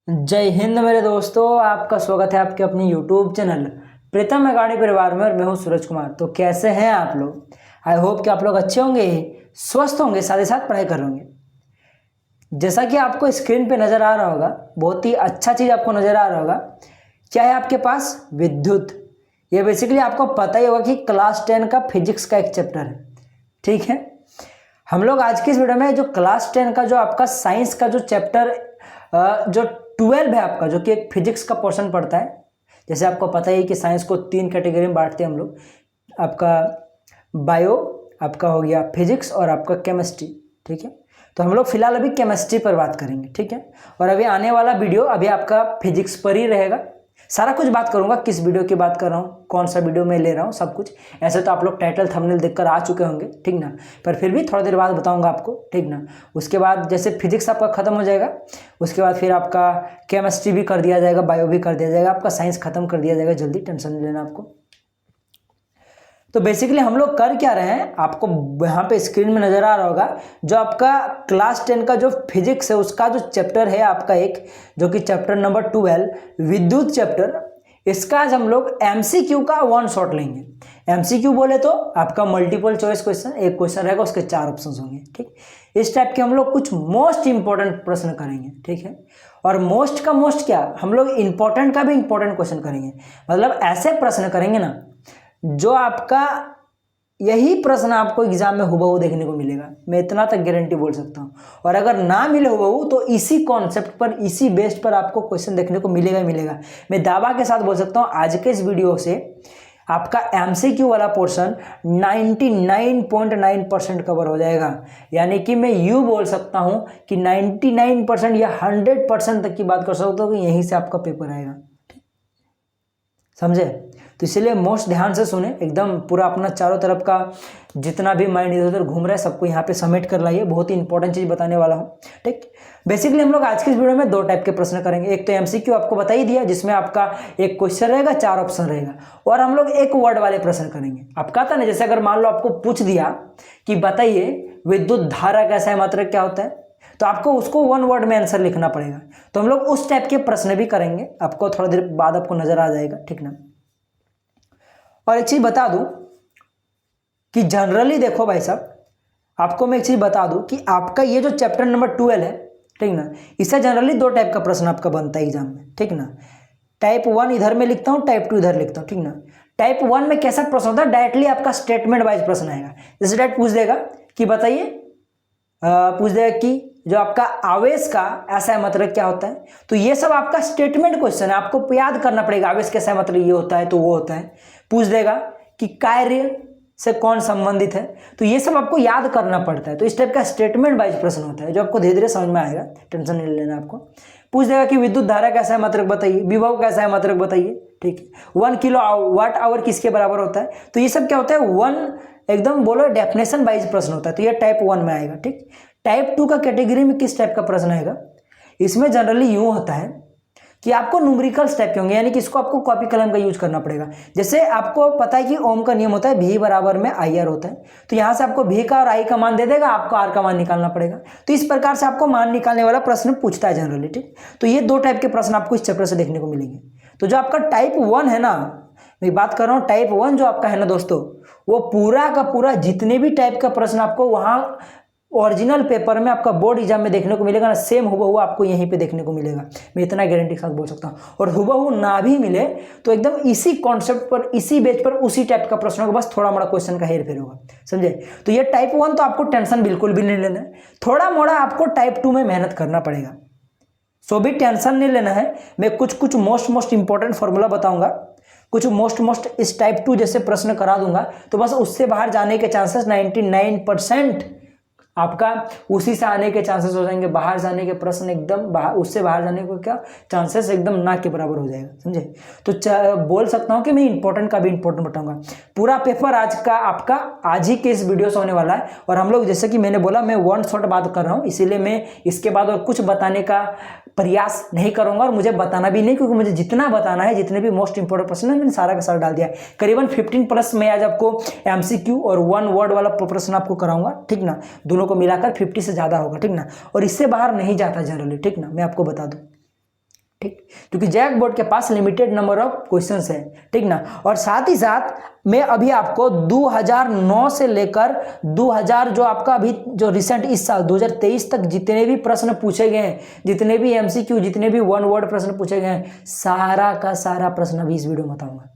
जय हिंद मेरे दोस्तों, आपका स्वागत है आपके अपने YouTube चैनल प्रीतम अगाड़ी परिवार में। और मैं हूं सूरज कुमार। तो कैसे हैं आप लोग? आई होप कि आप लोग अच्छे होंगे, स्वस्थ होंगे, साथ ही साथ पढ़ाई कर होंगे। जैसा कि आपको स्क्रीन पे नज़र आ रहा होगा, बहुत ही अच्छा चीज़ आपको नज़र आ रहा होगा। क्या है आपके पास? विद्युत। ये बेसिकली आपको पता ही होगा कि क्लास 10 का फिजिक्स का एक चैप्टर है। ठीक है, हम लोग आज की इस वीडियो में जो क्लास 10 का जो आपका साइंस का जो चैप्टर जो 12 है आपका, जो कि एक फिजिक्स का पोर्शन पड़ता है। जैसे आपको पता ही है कि साइंस को 3 कैटेगरी में बांटते हैं हम लोग। आपका बायो, आपका हो गया फिजिक्स और आपका केमिस्ट्री। ठीक है, तो हम लोग फिलहाल अभी केमिस्ट्री पर बात करेंगे। ठीक है, और अभी आने वाला वीडियो अभी आपका फिजिक्स पर ही रहेगा। सारा कुछ बात करूंगा, किस वीडियो की बात कर रहा हूँ, कौन सा वीडियो मैं ले रहा हूँ, सब कुछ। ऐसे तो आप लोग टाइटल थंबनेल देखकर आ चुके होंगे, ठीक ना, पर फिर भी थोड़ा देर बाद बताऊंगा आपको, ठीक ना। उसके बाद जैसे फिजिक्स आपका खत्म हो जाएगा, उसके बाद फिर आपका केमिस्ट्री भी कर दिया जाएगा, बायो भी कर दिया जाएगा, आपका साइंस खत्म कर दिया जाएगा जल्दी, टेंशन नहीं लेना आपको। तो बेसिकली हम लोग कर क्या रहे हैं, आपको यहाँ पे स्क्रीन में नजर आ रहा होगा, जो आपका क्लास 10 का जो फिजिक्स है उसका जो चैप्टर है आपका एक, जो कि चैप्टर नंबर 12 विद्युत चैप्टर। इसका आज हम लोग एमसीक्यू का वन शॉट लेंगे। एमसीक्यू बोले तो आपका मल्टीपल चॉइस क्वेश्चन, एक क्वेश्चन रहेगा, उसके 4 ऑप्शन होंगे। ठीक, इस टाइप के हम लोग कुछ मोस्ट इंपॉर्टेंट प्रश्न करेंगे। ठीक है, और मोस्ट का मोस्ट क्या, हम लोग इंपॉर्टेंट का भी इंपॉर्टेंट क्वेश्चन करेंगे। मतलब ऐसे प्रश्न करेंगे ना, जो आपका यही प्रश्न आपको एग्जाम में हुबहू देखने को मिलेगा, मैं इतना तक गारंटी बोल सकता हूँ। और अगर ना मिले हुबहू तो इसी कॉन्सेप्ट पर, इसी बेस्ड पर आपको क्वेश्चन देखने को मिलेगा ही मिलेगा। मैं दावा के साथ बोल सकता हूँ आज के इस वीडियो से आपका एमसीक्यू वाला पोर्शन 99.9% कवर हो जाएगा। यानी कि मैं यूँ बोल सकता हूँ कि 99% या 100% तक की बात कर सकता हूँ कि यहीं से आपका पेपर आएगा। समझे? तो इसलिए मोस्ट ध्यान से सुने, एकदम पूरा अपना चारों तरफ का जितना भी माइंड इधर उधर घूम रहा है सबको यहाँ पे समेट कर लाइए। बहुत ही इंपॉर्टेंट चीज़ बताने वाला हूँ। ठीक, बेसिकली हम लोग आज की इस वीडियो में 2 टाइप के प्रश्न करेंगे। एक तो एमसीक्यू आपको बता ही दिया, जिसमें आपका एक क्वेश्चन रहेगा, 4 ऑप्शन रहेगा, और हम लोग एक वर्ड वाले प्रश्न करेंगे। आपका था ना, जैसे अगर मान लो आपको पूछ दिया कि बताइए विद्युत धारा कैसा है, मात्रक क्या होता है, तो आपको उसको 1 वर्ड में आंसर लिखना पड़ेगा। तो हम लोग उस टाइप के प्रश्न भी करेंगे, आपको थोड़ा देर बाद आपको नजर आ जाएगा। ठीक ना, और एक चीज बता दूं कि जनरली देखो भाई साहब, आपको मैं एक चीज बता दूं कि आपका ये जो चैप्टर नंबर 12 है, ठीक ना, इससे जनरली 2 टाइप का प्रश्न आपका बनता है एग्जाम में। ठीक ना, टाइप 1 इधर में लिखता हूं, टाइप 2 इधर लिखता हूं। ठीक ना, टाइप 1 में कैसा प्रश्न होता है, डायरेक्टली आपका स्टेटमेंट वाइज प्रश्न आएगा। जैसे डायरेक्ट पूछ देगा कि बताइए, पूछ देगा कि जो आपका आवेश का ऐसा है मतलब क्या होता है। तो ये सब आपका स्टेटमेंट क्वेश्चन है, आपको याद करना पड़ेगा। आवेश कैसा है मतलब ये होता है, तो वो होता है। पूछ देगा कि कार्य से कौन संबंधित है, तो ये सब आपको याद करना पड़ता है। तो इस टाइप का स्टेटमेंट वाइज प्रश्न होता है, जो आपको धीरे धीरे समझ में आएगा, टेंशन नहीं लेना आपको। पूछ देगा कि विद्युत धारा कैसा है मात्रक बताइए, विभव कैसा है मात्रक बताइए। ठीक है, 1 किलो वाट आवर किसके बराबर होता है। तो ये सब क्या होता है, 1 एकदम बोलो डेफिनेशन वाइज प्रश्न होता है। तो ये टाइप 1 में आएगा। ठीक, टाइप 2 का कैटेगरी में किस टाइप का प्रश्न आएगा, इसमें जनरली यूं होता है कि आपको न्यूमेरिकल्स टाइप के होंगे, यानी कि इसको आपको कॉपी कलम का यूज करना पड़ेगा। जैसे आपको पता है कि ओम का नियम होता है, भी बराबर में आई आर होता है। तो यहां से आपको भी का और आई का मान दे देगा, आपको आर का मान निकालना पड़ेगा। तो इस प्रकार से आपको मान निकालने वाला प्रश्न पूछता है जनरली। ठीक, तो ये 2 टाइप के प्रश्न आपको इस चैप्टर से देखने को मिलेंगे। तो जो आपका टाइप 1 है ना, मैं बात कर रहा हूँ टाइप 1 जो आपका है ना दोस्तों, वो पूरा का पूरा जितने भी टाइप का प्रश्न आपको वहां ओरिजिनल पेपर में आपका बोर्ड एग्जाम में देखने को मिलेगा ना, सेम हुबहू आपको यहीं पे देखने को मिलेगा। मैं इतना गारंटी के साथ बोल सकता हूँ। और हुबहू ना भी मिले तो एकदम इसी कॉन्सेप्ट पर, इसी बेस पर, उसी टाइप का प्रश्न होगा, बस थोड़ा मोड़ा क्वेश्चन का हेर फेर होगा। समझे? तो ये टाइप 1 तो आपको टेंशन बिल्कुल भी नहीं लेना है। थोड़ा मोड़ा आपको टाइप 2 में मेहनत करना पड़ेगा, सो भी टेंशन नहीं लेना है। मैं कुछ मोस्ट इंपॉर्टेंट फॉर्मूला बताऊंगा, कुछ मोस्ट इस टाइप 2 जैसे प्रश्न करा दूंगा, तो बस उससे बाहर जाने के चांसेस 99% आपका उसी से आने के चांसेस हो जाएंगे। बाहर जाने के प्रश्न एकदम उससे बाहर जाने को क्या चांसेस एकदम ना के बराबर हो जाएगा। समझे? तो बोल सकता हूं कि मैं इंपॉर्टेंट का भी इंपॉर्टेंट बताऊंगा। पूरा पेपर आज का आपका आज ही के इस वीडियो से होने वाला है। और हम लोग जैसे कि मैंने बोला, मैं 1 शॉट बात कर रहा हूं, इसीलिए मैं इसके बाद और कुछ बताने का प्रयास नहीं करूंगा, और मुझे बताना भी नहीं, क्योंकि मुझे जितना बताना है, जितने भी मोस्ट इंपॉर्टेंट प्रश्न है, मैंने सारा का सारा डाल दिया है। करीबन 15+ मैं आज आपको एमसीक्यू और 1 वर्ड वाला प्रश्न आपको कराऊंगा। ठीक ना, दोनों को मिलाकर 50 से ज्यादा होगा। ठीक ना, और इससे बाहर नहीं जाता जनरली। ठीक ना, मैं आपको बता दूं। ठीक, क्योंकि जैक बोर्ड के पास लिमिटेड नंबर ऑफ क्वेश्चंस है, ठीक ना। और साथ ही साथ मैं अभी आपको 2009 से लेकर 2000 जो आपका अभी जो रिसेंट इस साल 2023 तक जितने भी प्रश्न पूछे गए हैं, जितने भी एमसीक्यू, जितने भी वन वर्ड प्रश्न पूछे गए हैं, सारा का सारा प्रश्न अभी इस वीडियो में बताऊंगा।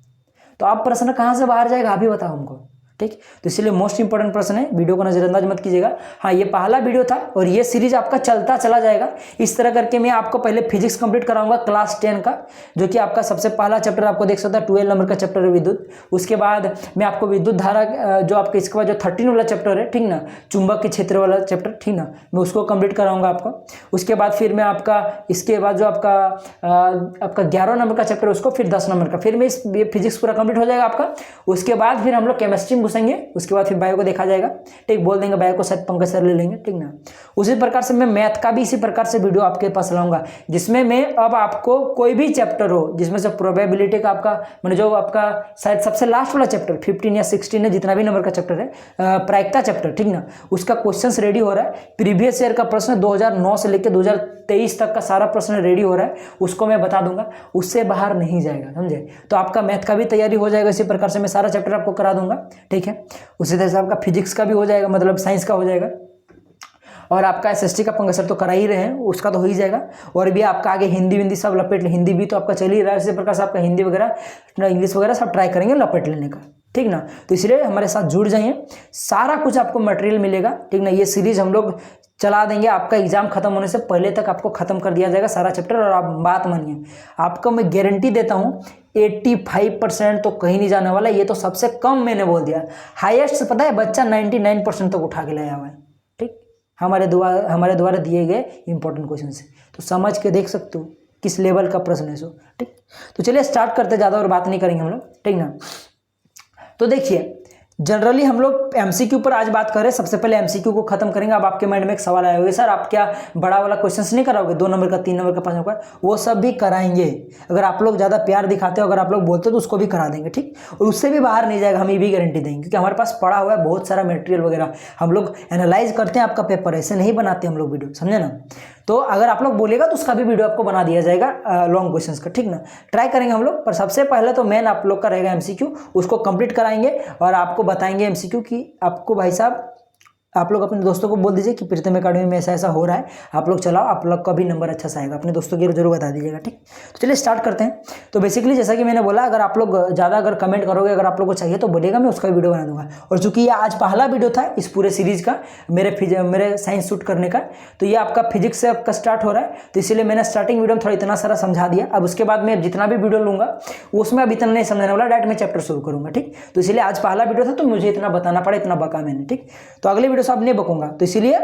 तो आप प्रश्न कहाँ से बाहर जाएगा अभी बताओ हमको, ठीक। तो इसलिए मोस्ट इंपॉर्टेंट प्रश्न है, वीडियो को नजरअंदाज मत कीजिएगा। हाँ, ये पहला वीडियो था और ये सीरीज आपका चलता चला जाएगा। इस तरह करके मैं आपको पहले फिजिक्स कंप्लीट कराऊंगा क्लास 10 का, जो कि आपका सबसे पहला चैप्टर आपको देख सकता है 12 नंबर का चैप्टर है विद्युत। उसके बाद मैं आपको विद्युत धारा जो आपके इसके बाद जो 13 वाला चैप्टर है, ठीक ना, चुंबक के क्षेत्र वाला चैप्टर, ठीक ना, मैं उसको कंप्लीट कराऊंगा आपको। उसके बाद फिर मैं आपका इसके बाद जो आपका 11 नंबर का चैप्टर है उसको, फिर 10 नंबर का, फिर मैं ये फिजिक्स पूरा कंप्लीट हो जाएगा आपका। उसके बाद फिर हम लोग केमिस्ट्री में घुसेंगे, उसके बाद फिर बायो को देखा जाएगा, ठीक। बोल देंगे बायो को शायद पंकज सर ले लेंगे, ठीक ना। उसी प्रकार से मैं मैथ का भी इसी प्रकार से वीडियो आपके पास लाऊंगा, जिसमें मैं अब आपको कोई भी चैप्टर हो जिसमें से प्रोबेबिलिटी का आपका मैंने जो आपका शायद सबसे लास्ट वाला चैप्टर 15 या 16 है, जितना भी नंबर का चैप्टर है, प्रायिकता चैप्टर, ठीक ना, उसका क्वेश्चंस रेडी हो रहा है। प्रीवियस ईयर का प्रश्न 2009 से लेकर 2023 तक का सारा प्रश्न रेडी हो रहा है, उसको मैं बता दूंगा, उससे बाहर नहीं जाएगा, समझे। तो आपका मैथ का भी तैयारी हो जाएगा, इसी प्रकार से मैं सारा चैप्टर आपको करा दूंगा, ठीक है। उसी तरह से आपका फिजिक्स का भी हो जाएगा, मतलब साइंस का हो जाएगा। और आपका एसएसटी का पंकज सर तो करा ही रहे हैं, उसका तो हो ही जाएगा। और भी आपका आगे हिंदी सब लपेट ले, हिंदी भी तो आपका चल ही रहा है, इसी प्रकार से आपका हिंदी वगैरह, इंग्लिश वगैरह सब ट्राई करेंगे लपेट लेने का, ठीक ना। तो इसलिए हमारे साथ जुड़ जाइए, सारा कुछ आपको मटेरियल मिलेगा, ठीक ना। ये सीरीज हम लोग चला देंगे, आपका एग्जाम खत्म होने से पहले तक आपको खत्म कर दिया जाएगा सारा चैप्टर। और आप बात मानिए, आपको मैं गारंटी देता हूँ 85% तो कहीं नहीं जाने वाला। ये तो सबसे कम मैंने बोल दिया, हाईएस्ट पता है बच्चा 99% तक उठा के लाया हुआ है, ठीक। हमारे द्वारा दिए गए इंपॉर्टेंट क्वेश्चन से, तो समझ के देख सकते हो किस लेवल का प्रश्न है सो, ठीक। तो चलिए स्टार्ट करते, ज़्यादा और बात नहीं करेंगे हम लोग, ठीक ना। तो देखिए, जनरली हम लोग एमसीक्यू पर आज बात करें। सबसे पहले एमसीक्यू को खत्म करेंगे। अब आपके माइंड में एक सवाल आया होगा, सर आप क्या बड़ा वाला क्वेश्चंस नहीं कराओगे, 2 नंबर का, 3 नंबर का, 5 नंबर का? वो सब भी कराएंगे, अगर आप लोग ज़्यादा प्यार दिखाते हो, अगर आप लोग बोलते हो तो उसको भी करा देंगे, ठीक। और उससे भी बाहर नहीं जाएगा, हम ये भी गारंटी देंगे, क्योंकि हमारे पास पड़ा हुआ है बहुत सारा मटेरियल वगैरह। हम लोग एनालाइज करते हैं आपका पेपर, ऐसे नहीं बनाते हम लोग वीडियो, समझे ना। तो अगर आप लोग बोलेगा तो उसका भी वीडियो आपको बना दिया जाएगा लॉन्ग क्वेश्चंस का, ठीक ना। ट्राई करेंगे हम लोग, पर सबसे पहले तो मेन आप लोग का रहेगा एमसीक्यू, उसको कंप्लीट कराएंगे और आपको बताएंगे एमसीक्यू की आपको भाई साहब, आप लोग अपने दोस्तों को बोल दीजिए कि प्रीतम एकेडमी में ऐसा ऐसा हो रहा है, आप लोग चलाओ, आप लोग का भी नंबर अच्छा सा आएगा। अपने दोस्तों को जरूर बता दीजिएगा, ठीक। तो चलिए स्टार्ट करते हैं। तो बेसिकली जैसा कि मैंने बोला, अगर आप लोग ज़्यादा अगर कमेंट करोगे, अगर आप लोग को चाहिए तो बोलेगा, मैं उसका वीडियो बना दूंगा। और चूंकि ये आज पहला वीडियो था इस पूरे सीरीज का, मेरे साइंस शूट करने का, तो ये आपका फिजिक्स से आपका स्टार्ट हो रहा है, तो इसीलिए मैंने स्टार्टिंग वीडियो में थोड़ा इतना सारा समझा दिया। अब उसके बाद मैं जितना भी वीडियो लूंगा उसमें अब इतना नहीं समझाने वाला, डायरेक्ट मैं चैप्टर शुरू करूंगा, ठीक। तो इसलिए आज पहला वीडियो था तो मुझे इतना बताना पड़ा, इतना बका मैंने, ठीक। तो अगले वीडियो से अब नहीं बकूंगा, तो इसीलिए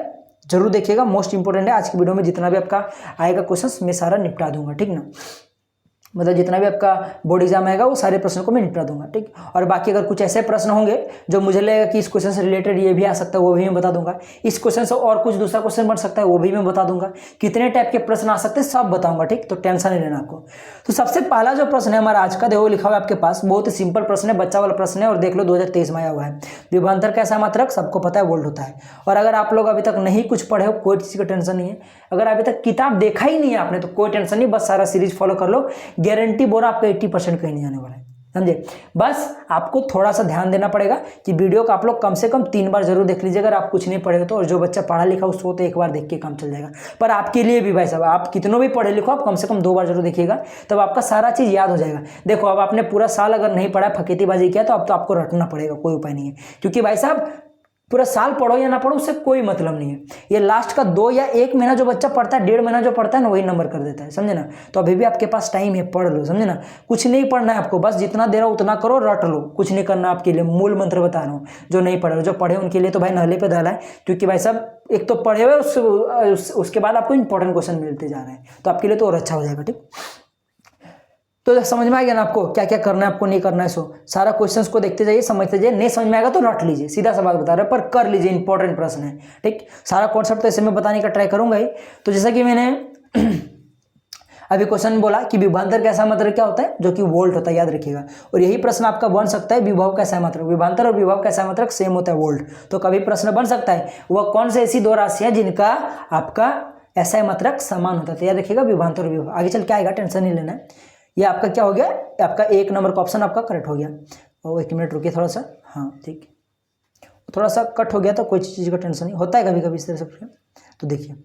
जरूर देखिएगा, मोस्ट इंपोर्टेंट है। आज की वीडियो में जितना भी आपका आएगा क्वेश्चंस मैं सारा निपटा दूंगा, ठीक ना। मतलब जितना भी आपका बोर्ड एग्जाम आएगा वो सारे प्रश्नों को मैं निपटा दूंगा, ठीक। और बाकी अगर कुछ ऐसे प्रश्न होंगे जो मुझे लगेगा कि इस क्वेश्चन से रिलेटेड ये भी आ सकता है, वो भी मैं बता दूंगा। इस क्वेश्चन से और कुछ दूसरा क्वेश्चन बन सकता है, वो भी मैं बता दूंगा। कितने टाइप के प्रश्न आ सकते हैं सब बताऊंगा, ठीक। तो टेंशन नहीं लेना आपको। तो सबसे पहला जो प्रश्न है हमारा आज का, देखो लिखा हुआ है आपके पास, बहुत ही सिंपल प्रश्न है, बच्चा वाला प्रश्न है, और देख लो 2023 में आया हुआ है। विभवांतर का ऐसा मात्रक सबको पता है वोल्ट होता है। और अगर आप लोग अभी तक नहीं कुछ पढ़े हो, कोई चीज़ का टेंशन नहीं है। अगर अभी तक किताब देखा ही नहीं है आपने तो कोई टेंशन नहीं, बस सारा सीरीज फॉलो कर लो, गारंटी बोल रहा आपका 80% कहीं नहीं जाने वाला है, समझे। बस आपको थोड़ा सा ध्यान देना पड़ेगा कि वीडियो को आप लोग कम से कम 3 बार जरूर देख लीजिए, अगर आप कुछ नहीं पढ़े हो तो। और जो बच्चा पढ़ा लिखा उसको तो 1 बार देख के काम चल जाएगा, पर आपके लिए भी भाई साहब, आप कितनों भी पढ़े लिखो, आप कम से कम 2 बार जरूर देखिएगा, तब आपका सारा चीज़ याद हो जाएगा। देखो अब आपने पूरा साल अगर नहीं पढ़ा, फकीतीबाजी किया, तो अब तो आपको रटना पड़ेगा, कोई उपाय नहीं है। क्योंकि भाई साहब पूरा साल पढ़ो या ना पढ़ो उससे कोई मतलब नहीं है। ये लास्ट का 2 या 1 महीना जो बच्चा पढ़ता है, 1.5 महीना जो पढ़ता है ना, वही नंबर कर देता है, समझे ना। तो अभी भी आपके पास टाइम है, पढ़ लो, समझे ना। कुछ नहीं पढ़ना है आपको, बस जितना दे रहा हो उतना करो, रट लो, कुछ नहीं करना आपके लिए। मूल मंत्र बता रहा हूँ, जो नहीं पढ़े, जो पढ़े उनके लिए तो भाई नहले पे दाल है। क्योंकि भाई साहब एक तो पढ़े हुए, उसके बाद आपको इंपॉर्टेंट क्वेश्चन मिलते जा रहे हैं, तो आपके लिए तो और अच्छा हो जाएगा, ठीक। तो समझ में आ गया ना आपको क्या क्या करना है, आपको नहीं करना है। सो सारा क्वेश्चंस को देखते जाइए, समझते जाइए, नहीं समझ में आएगा तो रट लीजिए, सीधा सा बात बता रहे हैं, पर कर लीजिए, इंपॉर्टेंट प्रश्न है, ठीक। सारा कॉन्सेप्ट तो ऐसे में बताने का ट्राई करूंगा ही। तो जैसा कि मैंने अभी क्वेश्चन बोला कि विभवांतर का ऐसा मात्रक क्या होता है, जो कि वोल्ट होता है, याद रखिएगा। और यही प्रश्न आपका बन सकता है, विभव का ऐसा मात्रक, विभवांतर और विभव का ऐसा मात्रक सेम होता है वोल्ट। तो कभी प्रश्न बन सकता है, वह कौन से ऐसी 2 राशियां जिनका आपका SI मात्रक समान होता है। तो याद रखिएगा विभवांतर और विभव। आगे चल क्या आएगा, टेंशन नहीं लेना है। ये आपका क्या हो गया, आपका 1 नंबर का ऑप्शन आपका करेक्ट हो गया। और 1 मिनट रुकिए थोड़ा सा, हाँ ठीक, थोड़ा सा कट हो गया तो कोई चीज़ का टेंशन नहीं होता है कभी कभी इस तरह से। तो देखिए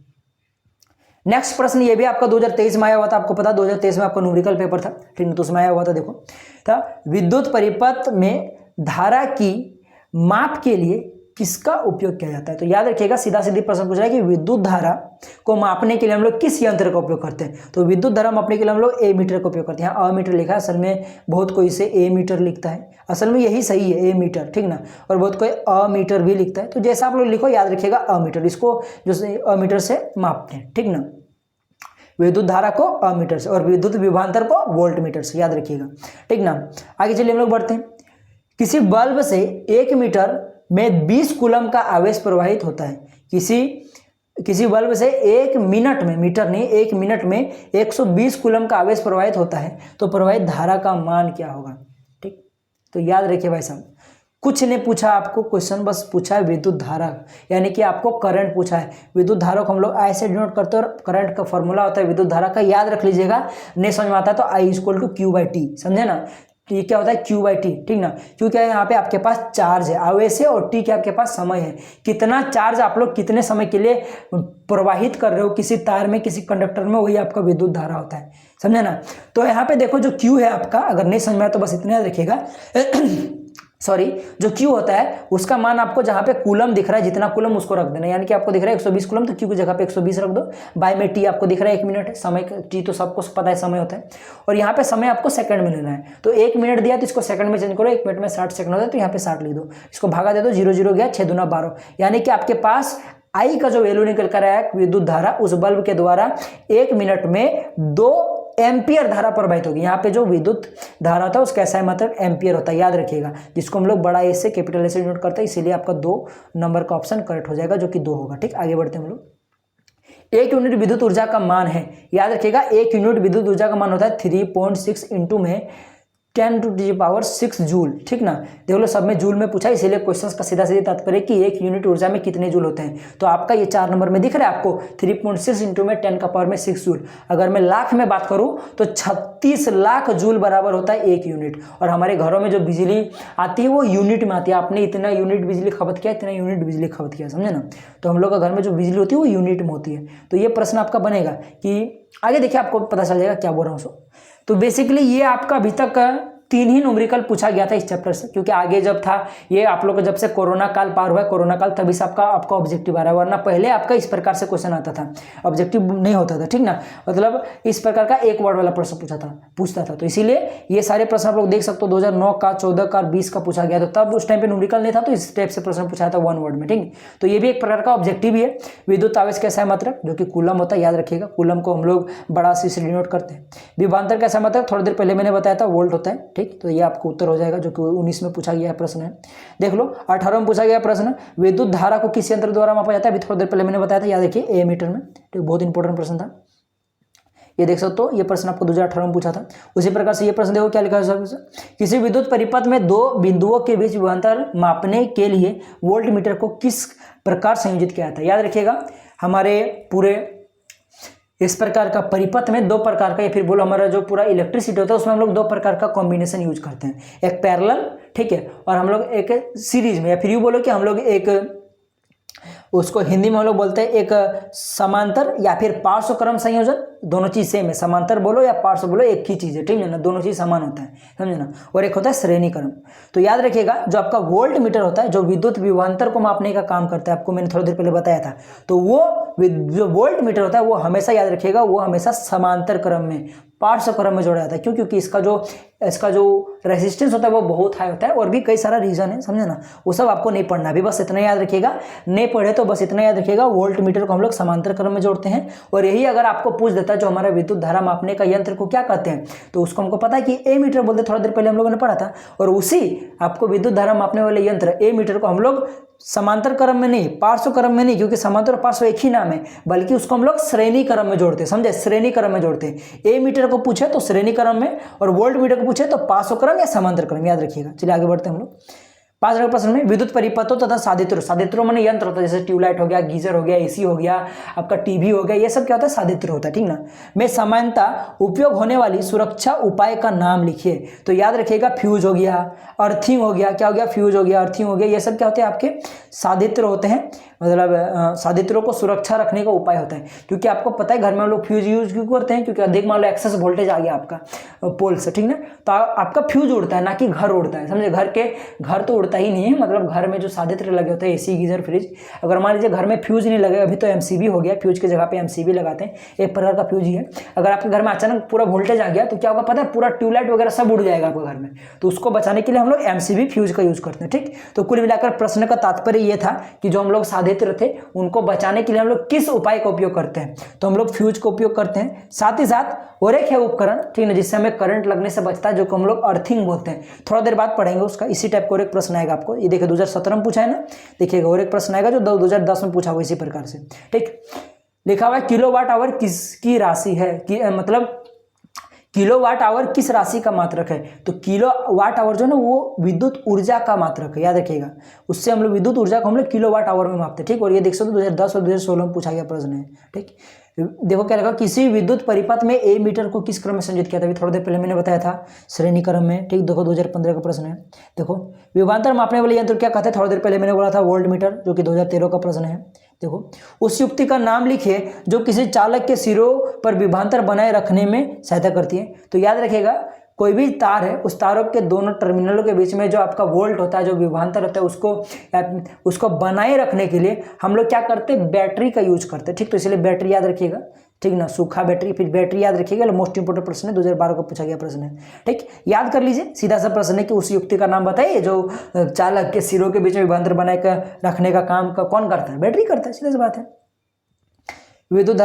नेक्स्ट प्रश्न, ये भी आपका 2023 में आया हुआ था, आपको पता 2023 में आपका न्यूमेरिकल पेपर था, ठीक है, तो उसमें आया हुआ था। देखो था विद्युत परिपथ में धारा की माप के लिए किसका उपयोग किया जाता है। तो याद रखिएगा सीधा सीधी प्रश्न पूछ रहा है कि विद्युत धारा को मापने के लिए हम लोग किस यंत्र का उपयोग करते हैं। तो विद्युत धारा मापने के लिए हम लोग ए मीटर का उपयोग करते हैं। यहाँ अमीटर लिखा है, असल में बहुत कोई इसे ए मीटर लिखता है, असल में यही सही है ए मीटर, ठीक ना, और बहुत कोई अमीटर भी लिखता है। तो जैसा आप लोग लिखो याद रखिएगा अमीटर, इसको जो अमीटर से मापते हैं, ठीक ना, विद्युत धारा को अमीटर से और विद्युत विभवांतर को वोल्ट मीटर से, याद रखिएगा, ठीक ना। आगे चलिए हम लोग बढ़ते हैं। किसी बल्ब से 1 मीटर में 20 कूलम का आवेश प्रवाहित होता है। किसी बल्ब से 1 मिनट में, मीटर नहीं, 1 मिनट में 120 कूलम का आवेश प्रवाहित होता है, तो प्रवाहित धारा का मान क्या होगा। ठीक, तो याद रखिए भाई साहब, कुछ ने पूछा आपको क्वेश्चन, बस पूछा है विद्युत धारा, यानी कि आपको करंट पूछा है। विद्युत धारा को हम लोग आई से डिनोट करते हैं और करंट का फॉर्मूला होता है विद्युत धारा का, याद रख लीजिएगा। नहीं समझ में आता तो I = Q/T, समझे ना। तो ये क्या होता है Q/T, ठीक ना, क्यों क्या है, यहाँ पे आपके पास चार्ज है, आवेश है, और T क्या आपके पास समय है, कितना चार्ज आप लोग कितने समय के लिए प्रवाहित कर रहे हो किसी तार में, किसी कंडक्टर में, वही आपका विद्युत धारा होता है, समझे ना। तो यहाँ पे देखो जो Q है आपका, अगर नहीं समझ में आया तो बस इतना याद रखिएगा सॉरी, जो Q होता है उसका मान आपको जहाँ पे कूलम दिख रहा है, जितना कूलम उसको रख देना, यानी कि आपको दिख रहा है 120 कूलम, तो Q की जगह पे 120 रख दो। बाय में T आपको दिख रहा है 1 मिनट है, समय T तो सबको पता है समय होता है, और यहाँ पे समय आपको सेकंड में लेना है। तो 1 मिनट दिया तो इसको सेकंड में चेंज करो, 1 मिनट में 60 सेकंड होता है, तो यहाँ पे 60 लिख दो, इसको भागा दे दो, 0 0 गया, 6 दूना 12, यानी कि आपके पास I का जो वैल्यू निकल कर आया है विद्युत धारा, उस बल्ब के द्वारा 1 मिनट में 2 एम्पियर धारा प्रवाहित होगी। यहाँ पे जो विद्युत धारा होता है उसका SI मात्रक एम्पियर होता है, याद रखिएगा, जिसको हम लोग बड़ा ए से कैपिटल ए से डिनोट करते हैं, इसीलिए आपका 2 नंबर का ऑप्शन करेक्ट हो जाएगा, जो कि 2 होगा। ठीक, आगे बढ़ते हैं हम लोग। 1 यूनिट विद्युत ऊर्जा का मान है, याद रखिएगा 1 यूनिट विद्युत ऊर्जा का मान होता है 3.6 इंटू में 10⁻⁶ जूल, ठीक ना। देख लो सब में जूल में पूछा, इसीलिए क्वेश्चंस का सीधा सीधा तात्पर्य कि 1 यूनिट ऊर्जा में कितने जूल होते हैं। तो आपका ये 4 नंबर में दिख रहा है आपको 3.6 इंटू में 10⁻⁶ जूल। अगर मैं लाख में बात करूं तो 36 लाख जूल बराबर होता है 1 यूनिट। और हमारे घरों में जो बिजली आती है वो यूनिट में आती है, आपने इतना यूनिट बिजली खपत किया, इतना यूनिट बिजली खपत किया, समझे ना। तो हम लोग का घर में जो बिजली होती है वो यूनिट में होती है। तो ये प्रश्न आपका बनेगा कि आगे देखिए आपको पता चल जाएगा क्या बोल रहा हूँ। तो बेसिकली ये आपका अभी तक 3 ही न्यूमेरिकल पूछा गया था इस चैप्टर से, क्योंकि आगे जब था ये आप लोग को जब से कोरोना काल पार हुआ है, कोरोना काल, तभी से आपका ऑब्जेक्टिव आ रहा है, वरना पहले आपका इस प्रकार से क्वेश्चन आता था, ऑब्जेक्टिव नहीं होता था, ठीक ना। मतलब इस प्रकार का 1 वर्ड वाला प्रश्न पूछता था। तो इसीलिए ये सारे प्रश्न आप लोग देख सकते हो 2009 का, 14 का, 20 का पूछा गया। तो तब उस टाइम पे न्यूमेरिकल नहीं था, तो इस टाइप से प्रश्न पूछा था 1 वर्ड में, ठीक। तो ये भी एक प्रकार का ऑब्जेक्टिव ही है। विद्युत आवेश का SI मात्रक जो कि कूलम होता है, याद रखिएगा, कूलम को हम लोग बड़ा C से डिनोट करते हैं। विभवांतर का SI मात्रक थोड़ी देर पहले मैंने बताया था वोल्ट होता है, ठीक। तो ये आपको हो जाएगा, जो कि 19 में पूछा गया प्रश्न है। देख लो 18 में पूछा गया प्रश्न, विद्युत धारा को किस यंत्र द्वारा मापा जाता है, अभी थोड़ी देर पहले मैंने बताया था, याद देखिए ए मीटर में, ठीक, बहुत इंपॉर्टेंट प्रश्न था। ये देख सकते हो, ये प्रश्न आपको 2018 में पूछा था। उसी प्रकार से ये प्रश्न देखो क्या लिखा है, किसी विद्युत परिपथ में 2 बिंदुओं के बीच विभवांतर मापने के लिए वोल्ट मीटर को किस प्रकार संयोजित किया जाता है। याद रखिएगा हमारे पूरे इस प्रकार का परिपथ में 2 प्रकार का, या फिर बोलो हमारा जो पूरा इलेक्ट्रिसिटी होता है उसमें हम लोग 2 प्रकार का कॉम्बिनेशन यूज करते हैं, एक पैरेलल, ठीक है, और हम लोग एक सीरीज में, या फिर यूँ बोलो कि हम लोग एक, उसको हिंदी में हम लोग बोलते हैं एक समांतर या फिर पार्श्व क्रम संयोजन, दोनों चीज सेम है, समांतर बोलो या पार्श्व बोलो एक ही चीज है, ठीक है ना, दोनों चीज समान होता है, समझे ना। और एक होता है श्रेणी क्रम। तो याद रखिएगा जो आपका वोल्ट मीटर होता है, जो विद्युत विभवांतर को मापने का काम करता है, आपको मैंने थोड़ी देर पहले बताया था, तो वो जो वोल्ट मीटर होता है वो हमेशा याद रखिएगा, वो हमेशा समांतर क्रम में, पार्श्व क्रम में जोड़ा जाता है। क्यों? क्योंकि इसका जो रेजिस्टेंस होता है वो बहुत हाई होता है, और भी कई सारा रीजन है, समझे ना, वो सब आपको नहीं पढ़ना, अभी बस इतना याद रखिएगा, नहीं पढ़े तो बस इतना याद रखिएगा, वोल्ट मीटर को हम लोग समांतर क्रम में जोड़ते हैं। और यही अगर आपको पूछ देता है जो हमारा विद्युत धारा मापने का यंत्र को क्या कहते हैं, तो उसको हमको पता है कि ए मीटर बोलते, थोड़ा देर पहले हम लोगों ने पढ़ा था। और उसी आपको विद्युत धारा मापने वाले यंत्र ए मीटर को हम लोग समांतर क्रम में नहीं, पार्श्व क्रम में नहीं, क्योंकि समांतर और पार्श्व एक ही नाम है, बल्कि उसको हम लोग श्रेणी क्रम में जोड़ते हैं, समझे, श्रेणी क्रम में जोड़ते हैं। ए मीटर को पूछे तो श्रेणी क्रम में, और वोल्ट मीटर को पूछे तो पार्श्व क्रम या समांतर क्रम, याद रखिएगा। चलिए आगे बढ़ते हैं हम लोग। 5 नंबर प्रश्न में विद्युत परिपथों तथा साधित्रों, साधित्रों माने यंत्र होता है, जैसे ट्यूबलाइट हो गया, गीजर हो गया, एसी हो गया, आपका टीवी हो गया, ये सब क्या होता है, साधित्र होता है, ठीक ना। में सामान्यतः उपयोग होने वाली सुरक्षा उपाय का नाम लिखिए। तो याद रखिएगा फ्यूज हो गया, अर्थिंग हो गया, क्या हो गया, फ्यूज हो गया, अर्थिंग हो गया, ये सब क्या होते हैं आपके साधित्र होते हैं, मतलब साधित्रों को सुरक्षा रखने का उपाय होता है। क्योंकि आपको पता है घर में हम लोग फ्यूज यूज क्यों करते हैं, क्योंकि अधिक मान लो एक्सेस वोल्टेज आ गया आपका पोल से, ठीक ना, तो आपका फ्यूज उड़ता है, ना कि घर उड़ता है, समझे। घर तो उड़ता ही नहीं है, मतलब घर में जो साधित्र लगे होते हैं, एसी, गीजर, फ्रिज, अगर मान लीजिए घर में फ्यूज नहीं लगे, अभी तो एमसीबी हो गया, फ्यूज की जगह पे एमसीबी लगाते हैं, एक प्रकार का फ्यूज ही है। अगर आपके घर में अचानक पूरा वोल्टेज आ गया तो क्या होगा पता है, पूरा ट्यूबलाइट वगैरह सब उड़ जाएगा आपके घर में, तो उसको बचाने के लिए हम लोग एमसीबी फ्यूज का यूज करते हैं, ठीक। तो कुल मिलाकर प्रश्न का तात्पर्य यह था कि जो हम लोग साधित्र थे उनको बचाने के लिए हम लोग किस उपाय का उपयोग करते हैं, तो हम लोग फ्यूज का उपयोग करते हैं। साथ ही साथ और एक है उपकरण, ठीक है, जिससे हमें करंट लगने से बचता है, जो कि हम लोग अर्थिंग बोलते हैं। थोड़ा देर बाद पढ़ेंगे उसका, इसी टाइप का और एक प्रश्न आएगा आपको, ये देखिए 2017 में पूछा है ना, देखिएगा और एक प्रश्न आएगा जो 2010 में पूछा हुआ इसी प्रकार से, ठीक। लिखा हुआ है किलोवाट आवर किसकी राशि है, कि मतलब किलोवाट आवर किस राशि का मात्रक है, तो किलोवाट आवर जो है ना वो विद्युत ऊर्जा का मात्रक है, याद रखिएगा। उससे हम लोग विद्युत ऊर्जा को हम लोग किलोवाट आवर में मापते हैं, ठीक। और ये देख सकते हो 2010 और 2016 में पूछा गया प्रश्न है, ठीक। देखो क्या लगा, किसी विद्युत परिपथ में ए मीटर को किस क्रम में संयोजित किया था, अभी थोड़ी देर पहले मैंने बताया था, श्रेणी क्रम में, ठीक। देखो 2015 का प्रश्न है। देखो विभवांतर मापने वाले यंत्र क्या कहते हैं, थोड़ी देर पहले मैंने बोला था वोल्ट मीटर, जो कि 2013 का प्रश्न है। देखो उस युक्ति का नाम लिखिए जो किसी चालक के सिरों पर विभवांतर बनाए रखने में सहायता करती है। तो याद रखिएगा कोई भी तार है, उस तारों के दोनों टर्मिनलों के बीच में जो आपका वोल्ट होता है, जो विभवांतर होता है, उसको बनाए रखने के लिए हम लोग क्या करते हैं, बैटरी का यूज करते हैं, ठीक। तो इसलिए बैटरी याद रखिएगा, ठीक ना, सूखा बैटरी, फिर बैटरी याद रखिएगा, मोस्ट इंपोर्टेंट प्रश्न है, 2012 को पूछा गया प्रश्न है, ठीक। याद कर लीजिए, सीधा सा प्रश्न है कि उस युक्ति का नाम बताइए जो चालक के सिरों के बीच में विभवांतर बनाए कर रखने का काम का कौन करता है, बैटरी करता है, सीधी सी बात है। विद्युत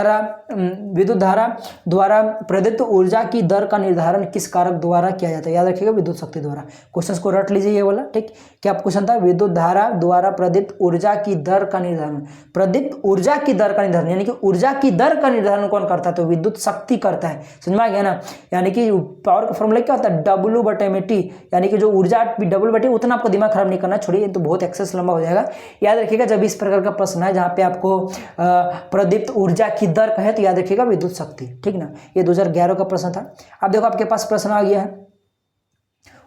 धारा द्वारा प्रदत्त ऊर्जा की दर का निर्धारण किस कारक द्वारा किया जाता है, याद रखिएगा विद्युत शक्ति द्वारा। क्वेश्चन को रट लीजिए ये वाला, ठीक। क्या क्वेश्चन था, विद्युत धारा द्वारा प्रदत्त ऊर्जा की दर का निर्धारण, प्रदत्त ऊर्जा की दर का निर्धारण, यानी कि ऊर्जा की दर का निर्धारण कौन करता है, तो विद्युत शक्ति करता है, समझ में आ गया ना। यानी कि पावर का फॉर्मूला क्या होता है, W/T, यानी कि जो ऊर्जा W/T, उतना आपको दिमाग खराब नहीं करना, छोड़िए तो बहुत एक्सेस लंबा हो जाएगा। याद रखिएगा जब इस प्रकार का प्रश्न है जहाँ पे आपको प्रदीप्त ऊर्जा की दर कहे तो याद रखिएगा विद्युत शक्ति, ठीक ना। ये 2011 का प्रश्न था। अब देखो आपके पास प्रश्न आ गया है,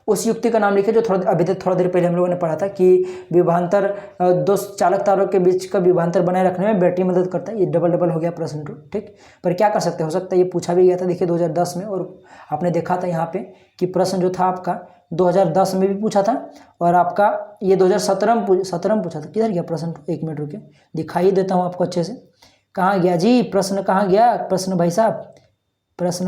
उस युक्ति का नाम लिखिए जो अभी तक थोड़ा देर पहले हम लोगों ने पढ़ा था कि विभवांतर दो चालक तारों के बीच का विभवांतर बनाए रखने में बैटरी मदद करता है। ये डबल हो गया प्रश्न 2, ठीक। पर क्या कर सकते हो सकता है ये पूछा भी गया था, देखिए 2010 में, और आपने देखा था यहाँ पे कि प्रश्न जो था आपका 2010 में भी पूछा था, और आपका ये 2017 में पूछा था। किधर गया प्रश्न, 1 मिनट रुके, दिखाई देता हूँ आपको अच्छे से, कहाँ गया जी प्रश्न, कहाँ गया प्रश्न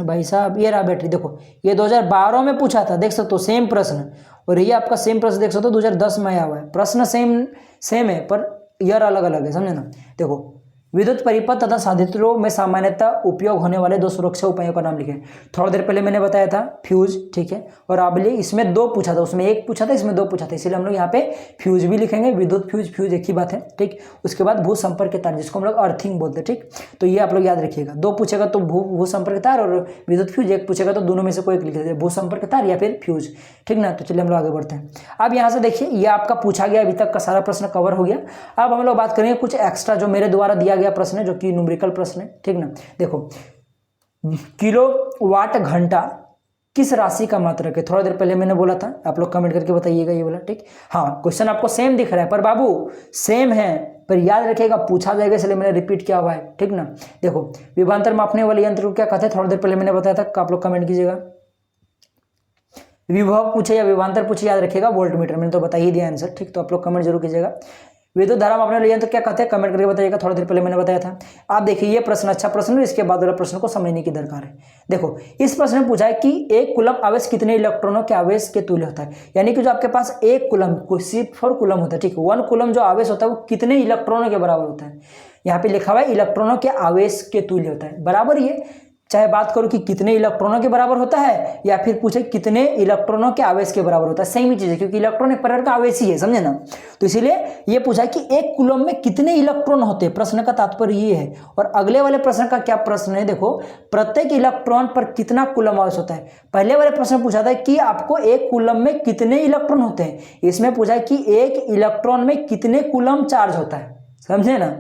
भाई साहब, ये रहा बैटरी। देखो ये 2012 में पूछा था, देख सकते हो सेम प्रश्न, और ये आपका सेम प्रश्न देख सकते हो 2010 में आया हुआ है। प्रश्न सेम है पर ईयर अलग अलग है, समझे ना। देखो विद्युत परिपथ तथा साधित्रों में सामान्यतः उपयोग होने वाले 2 सुरक्षा उपायों का नाम लिखें। थोड़ी देर पहले मैंने बताया था फ्यूज, ठीक है, और अब इसमें 2 पूछा था, उसमें 1 पूछा था, इसमें 2 पूछा था, इसलिए हम लोग यहाँ पे फ्यूज भी लिखेंगे, विद्युत फ्यूज एक ही बात है, ठीक। उसके बाद भू संपर्क तार, जिसको हम लोग अर्थिंग बोलते हैं, ठीक। तो ये आप लोग याद रखिएगा, 2 पूछेगा तो भू संपर्क तार और विद्युत फ्यूज, 1 पूछेगा तो दोनों में से कोई एक लिख दीजिए, भू संपर्क तार या फिर फ्यूज, ठीक ना। तो चलिए हम लोग आगे बढ़ते हैं। अब यहाँ से देखिए ये आपका पूछा गया, अभी तक का सारा प्रश्न कवर हो गया। अब हम लोग बात करेंगे कुछ एक्स्ट्रा जो मेरे द्वारा दिया गया प्रश्न है, जो कि न्यूमेरिकल प्रश्न है, ठीक ना। देखो किलोवाट घंटा किस राशि का मात्रक है, थोड़ा देर पहले मैंने बोला था, आप लोग कमेंट करके बताइएगा ये बोला, ठीक। हाँ क्वेश्चन आपको सेम दिख रहा है, पर बाबू सेम है पर याद रखिएगा पूछा जाएगा, इसलिए मैंने रिपीट किया हुआ है, ठीक ना। देखो विभवांतर मापने वाले यंत्र को क्या कहते हैं, थोड़ा देर पहले मैंने बताया था, आप लोग कमेंट कीजिएगा। विभव पूछे या विभवांतर पूछे, याद रखिएगा वोल्ट मीटर, मैंने तो बता ही दिया आंसर, ठीक। तो आप लोग कमेंट जरूर कीजिएगा। विद्युत धारा मापने वाले यंत्र क्या कहते हैं, कमेंट करके बताइएगा, थोड़ी देर पहले मैंने बताया था। आप देखिए ये प्रश्न अच्छा प्रश्न है, इसके बाद वाला प्रश्न को समझने की दरकार है। देखो इस प्रश्न में पूछा है कि 1 कूलम आवेश कितने इलेक्ट्रॉनों के आवेश के तुल्य होता है, यानी कि जो आपके पास 1 कूलम, सिर्फ 4 कूलम होता है, ठीक। 1 कूलम जो आवेश होता है वो कितने इलेक्ट्रॉनों के बराबर होता है, यहाँ पे लिखा हुआ है इलेक्ट्रॉनों के आवेश के तुल्य होता है, बराबर ये चाहे बात करो कि कितने इलेक्ट्रॉनों के बराबर होता है या फिर पूछे कितने इलेक्ट्रॉनों के आवेश के बराबर होता है, सेम ही चीज है, क्योंकि इलेक्ट्रॉन एक प्रकार का आवेश ही है, समझे ना। तो इसीलिए ये पूछा कि एक कूलम में कितने इलेक्ट्रॉन होते हैं, प्रश्न का तात्पर्य ये है। और अगले वाले प्रश्न का क्या प्रश्न है, देखो प्रत्येक इलेक्ट्रॉन पर कितना कूलम आवेश होता है। पहले वाले प्रश्न पूछा था कि आपको एक कूलम में कितने इलेक्ट्रॉन होते हैं, इसमें पूछा कि एक इलेक्ट्रॉन में कितने कूलम चार्ज होता है, समझे ना।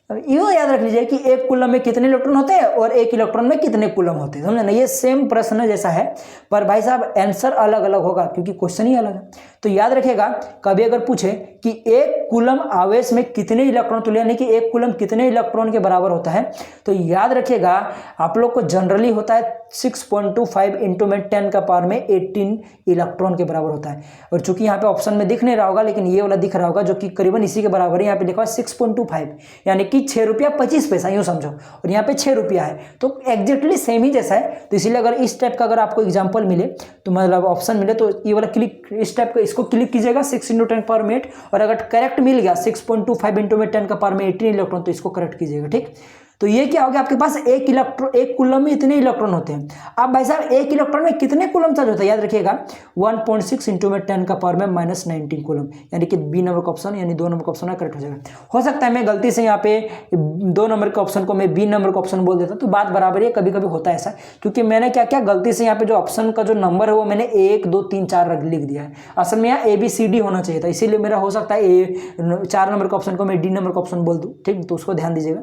यो याद रख लीजिए कि एक कूलम में कितने इलेक्ट्रॉन होते हैं और एक इलेक्ट्रॉन में कितने कूलम होते हैं, समझे ना। ये सेम प्रश्न जैसा है, पर भाई साहब आंसर अलग अलग होगा क्योंकि क्वेश्चन ही अलग है। तो याद रखिएगा, कभी अगर पूछे कि एक कूलम आवेश में कितने इलेक्ट्रॉन, तो यानी कि एक कूलम कितने इलेक्ट्रॉन के बराबर होता है, तो याद रखिएगा आप लोग को जनरली होता है 6.25 इंटू में 10 का पावर में 18 इलेक्ट्रॉन के बराबर होता है। और चूंकि यहाँ पे ऑप्शन में दिख नहीं रहा होगा, लेकिन ये वाला दिख रहा होगा जो कि करीबन इसी के बराबर है। यहाँ पे लिखा है 6.25, यानी कि 6 रुपया 25 पैसा, यूँ समझो, और यहाँ पे 6 रुपया है, तो एग्जैक्टली सेम ही जैसा है। तो इसीलिए अगर इस टाइप का अगर आपको एग्जाम्पल मिले, तो मतलब ऑप्शन मिले, तो ये वाला क्लिक, इस टाइप का इसको क्लिक कीजिएगा 6 इंटू 10 पावर में 8, और अगर करेक्ट मिल गया 6.25 इंटू में 10 का पावर में 18 इलेक्ट्रॉन, तो इसको करेक्ट कीजिएगा, ठीक। तो ये क्या हो गया, आपके पास एक कूलम में इतने इलेक्ट्रॉन होते हैं। अब भाई साहब एक इलेक्ट्रॉन में कितने कूलम चार्ज होता है, याद रखिएगा 1.6 इंटू में 10 का पावर में -19 कूलम, यानी कि बी नंबर का ऑप्शन, यानी 2 नंबर का ऑप्शन करेक्ट हो जाएगा। हो सकता है मैं गलती से यहाँ पे 2 नंबर के ऑप्शन को मैं बी नंबर का ऑप्शन बोल देता, तो बात बराबर है, कभी कभी होता है ऐसा, क्योंकि मैंने क्या क्या गलती से यहाँ पे जो ऑप्शन का जो नंबर है वो मैंने 1 2 3 4 लिख दिया है। असल में यहाँ ABCD होना चाहिए था, इसीलिए मेरा हो सकता है 4 नंबर का ऑप्शन को मैं डी नंबर का ऑप्शन बोल दूँ, ठीक। तो उसको ध्यान दीजिएगा।